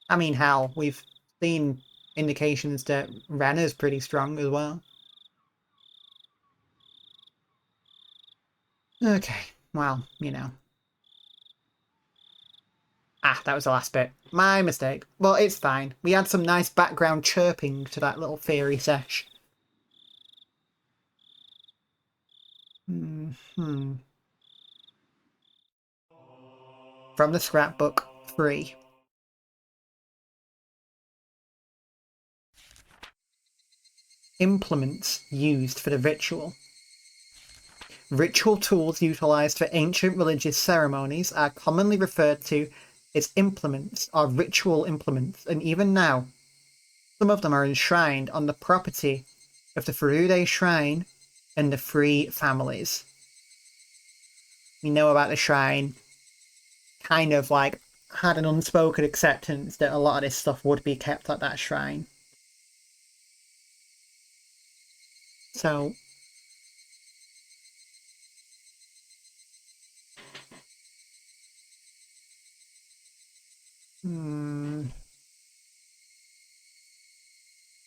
S1: I mean, hell, we've seen indications that Renner's pretty strong as well. Okay, well, you know. Ah, that was the last bit. My mistake. Well, it's fine. We had some nice background chirping to that little theory sesh. From the scrapbook 3. Implements used for the ritual. Ritual tools utilized for ancient religious ceremonies are commonly referred to as implements or ritual implements, and even now, some of them are enshrined on the property of the Furude Shrine and the Free families. We know about the shrine, kind of like had an unspoken acceptance that a lot of this stuff would be kept at that shrine. So the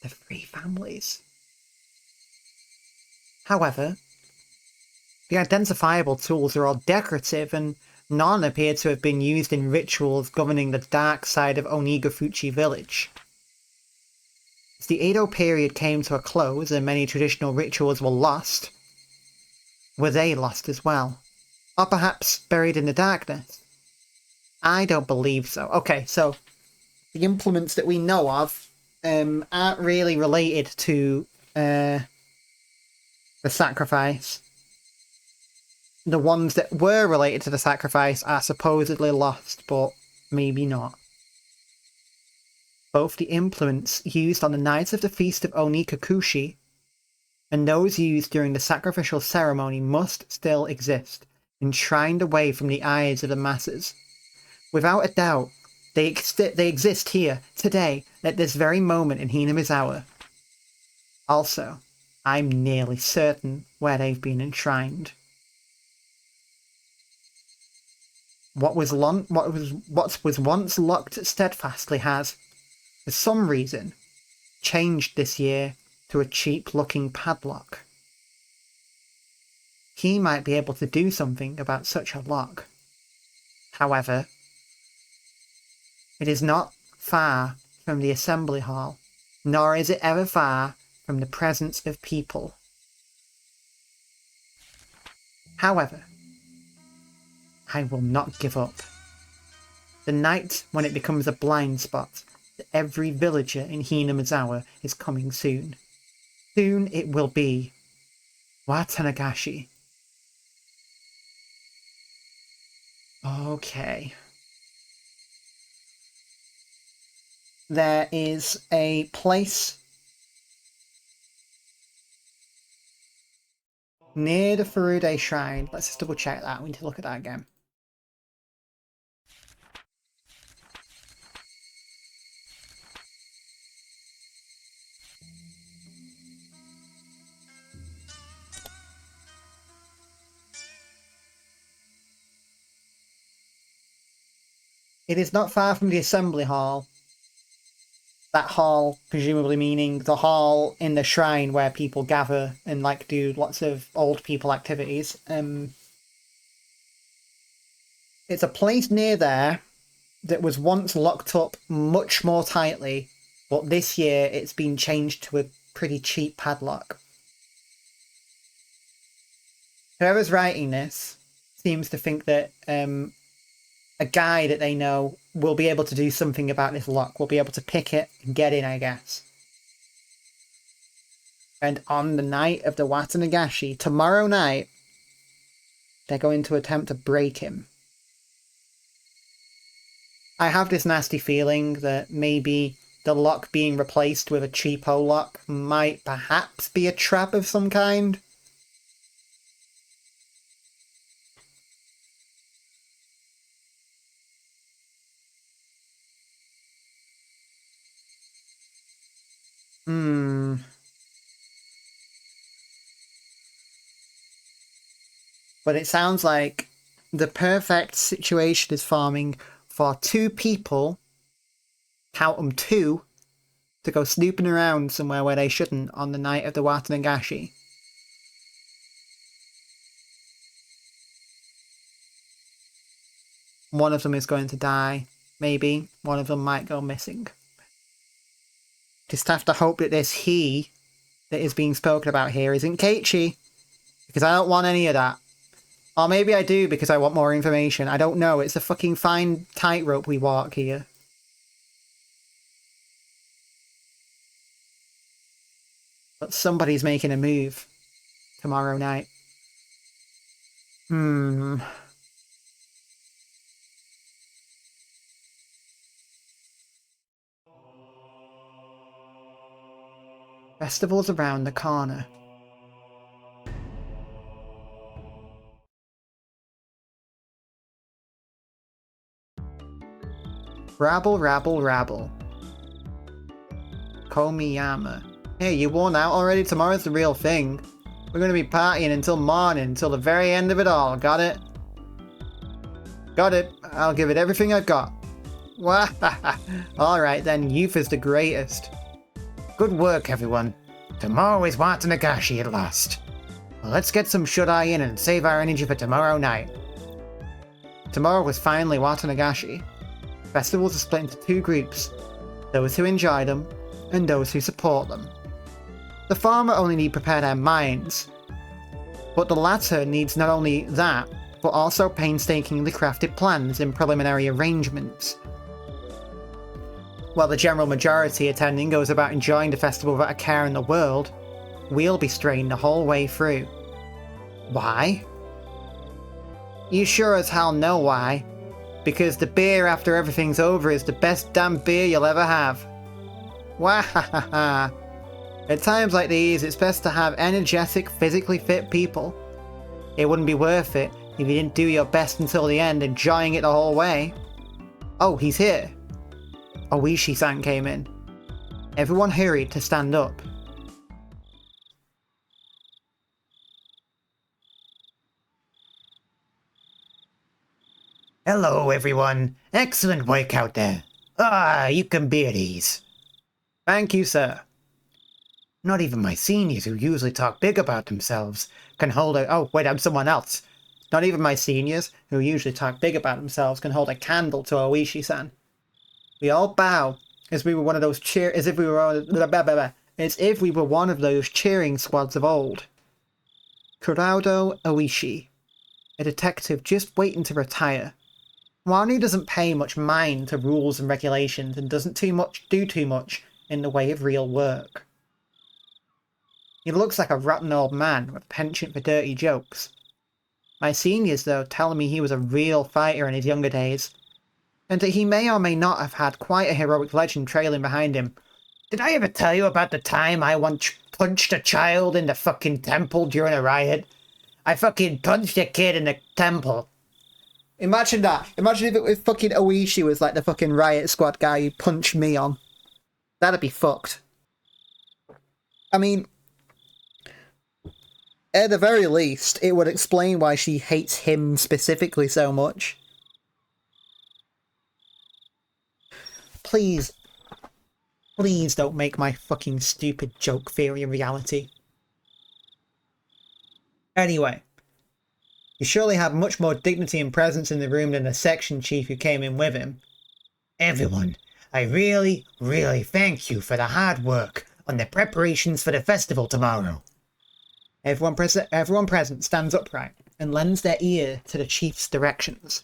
S1: Free families. However, the identifiable tools are all decorative, and none appear to have been used in rituals governing the dark side of Onigafuchi village. As the Edo period came to a close and many traditional rituals were lost, were they lost as well? Or perhaps buried in the darkness? I don't believe so. Okay, so the implements that we know of aren't really related to the sacrifice. The ones that were related to the sacrifice are supposedly lost, but maybe not. Both the implements used on the night of the Feast of Onikakushi and those used during the sacrificial ceremony must still exist, enshrined away from the eyes of the masses. Without a doubt, they exist here, today, at this very moment in Hinamizawa. Also, I'm nearly certain where they've been enshrined. What was once locked steadfastly has, for some reason, changed this year to a cheap-looking padlock. He might be able to do something about such a lock. However, it is not far from the assembly hall, nor is it ever far from the presence of people. However, I will not give up. The night when it becomes a blind spot to every villager in Hinamizawa is coming soon. Soon it will be Watanagashi. Okay. There is a place near the Furude Shrine. Let's just double check that. We need to look at that again. It is not far from the assembly hall. That hall, presumably meaning the hall in the shrine where people gather and like do lots of old people activities. It's a place near there that was once locked up much more tightly, but this year it's been changed to a pretty cheap padlock. Whoever's writing this seems to think that a guy that they know will be able to do something about this lock. Will be able to pick it and get in, I guess. And on the night of the Watanagashi, tomorrow night, they're going to attempt to break him. I have this nasty feeling that maybe the lock being replaced with a cheapo lock might perhaps be a trap of some kind. But it sounds like the perfect situation is forming for two people, count them two, to go snooping around somewhere where they shouldn't on the night of the Watanagashi. One of them is going to die, maybe. One of them might go missing. Just have to hope that this he that is being spoken about here isn't Keiichi, because I don't want any of that. Or maybe I do because I want more information. I don't know. It's a fucking fine tightrope we walk here. But somebody's making a move tomorrow night. Festival's around the corner. Rabble, rabble, rabble. Komiyama. Hey, you worn out already? Tomorrow's the real thing. We're going to be partying until morning, until the very end of it all. Got it? Got it. I'll give it everything I've got. Alright then, youth is the greatest. Good work, everyone. Tomorrow is Watanagashi at last. Well, let's get some shut-eye in and save our energy for tomorrow night. Tomorrow was finally Watanagashi. Festivals are split into two groups, those who enjoy them and those who support them. The former only need prepare their minds, but the latter needs not only that, but also painstakingly crafted plans and preliminary arrangements. While the general majority attending goes about enjoying the festival without a care in the world, we'll be strained the whole way through. Why? You sure as hell know why. Because the beer after everything's over is the best damn beer you'll ever have. Wahahaha. At times like these, it's best to have energetic, physically fit people. It wouldn't be worth it if you didn't do your best until the end, enjoying it the whole way. Oh, he's here. Oishi-san came in. Everyone hurried to stand up. Hello, everyone. Excellent work out there. You can be at ease. Thank you, sir. Not even my seniors, who usually talk big about themselves, can hold a... Oh, wait, I'm someone else. Not even my seniors, who usually talk big about themselves, can hold a candle to Oishi-san. We all bow, as we were one of those as if we were one of those cheering squads of old. Kurado Oishi, a detective just waiting to retire. While he doesn't pay much mind to rules and regulations and doesn't do too much in the way of real work. He looks like a rotten old man with a penchant for dirty jokes. My seniors, though, tell me he was a real fighter in his younger days, and that he may or may not have had quite a heroic legend trailing behind him. Did I ever tell you about the time I once punched a child in the fucking temple during a riot? I fucking punched a kid in the temple. Imagine that. Imagine if fucking Oishi was like the fucking riot squad guy you punched me on. That'd be fucked. I mean, at the very least, it would explain why she hates him specifically so much. Please don't make my fucking stupid joke theory a reality. Anyway, you surely have much more dignity and presence in the room than the section chief who came in with him. Everyone, I really, really thank you for the hard work on the preparations for the festival tomorrow. Everyone present stands upright and lends their ear to the chief's directions.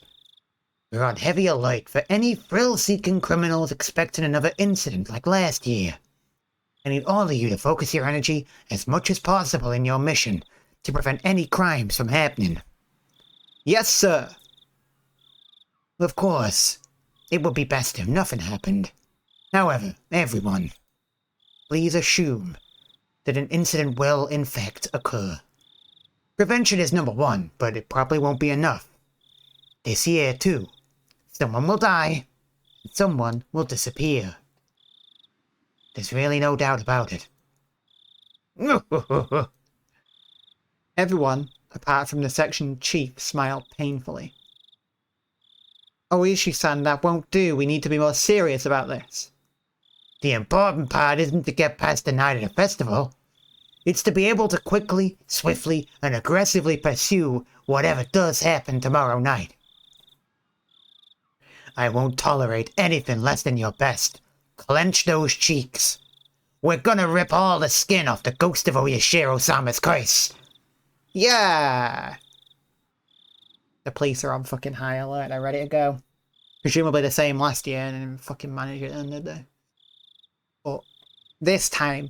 S1: We're on heavy alert for any thrill-seeking criminals expecting another incident like last year. I need all of you to focus your energy as much as possible in your mission to prevent any crimes from happening. Yes, sir. Of course, it would be best if nothing happened. However, everyone, please assume that an incident will, in fact, occur. Prevention is number one, but it probably won't be enough. This year, too, someone will die, and someone will disappear. There's really no doubt about it. Everyone, apart from the section chief, smiled painfully. Oh, Ishi-san, that won't do. We need to be more serious about this. The important part isn't to get past the night of the festival. It's to be able to quickly, swiftly, and aggressively pursue whatever does happen tomorrow night. I won't tolerate anything less than your best. Clench those cheeks. We're gonna rip all the skin off the ghost of Oyashiro-sama's curse. Yeah! The police are on fucking high alert. They're ready to go. Presumably the same last year and didn't fucking manage it, did they? But this time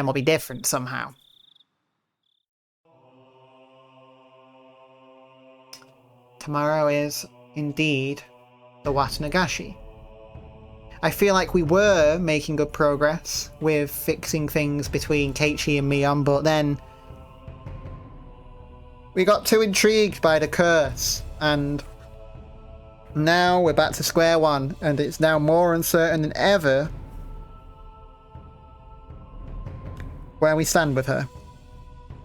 S1: will be different somehow. Tomorrow is, indeed, the Watanagashi. I feel like we were making good progress with fixing things between Keiichi and Mion, but then we got too intrigued by the curse, and now we're back to square one, and it's now more uncertain than ever where we stand with her.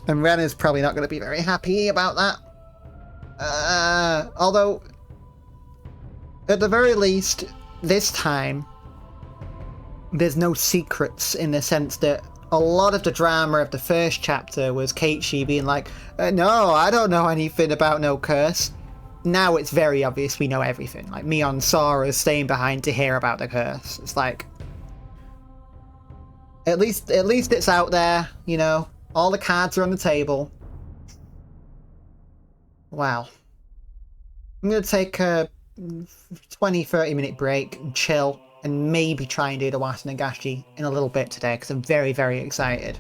S1: And Ren is probably not going to be very happy about that. Although, at the very least, this time, there's no secrets in the sense that a lot of the drama of the first chapter was Keiichi being like, no, I don't know anything about no curse. Now it's very obvious we know everything. Like, Mion saw us staying behind to hear about the curse. It's like, at least it's out there, you know. All the cards are on the table. Wow. I'm going to take a 20-30 minute break and chill and maybe try and do the Watanagashi in a little bit today because I'm very, very excited.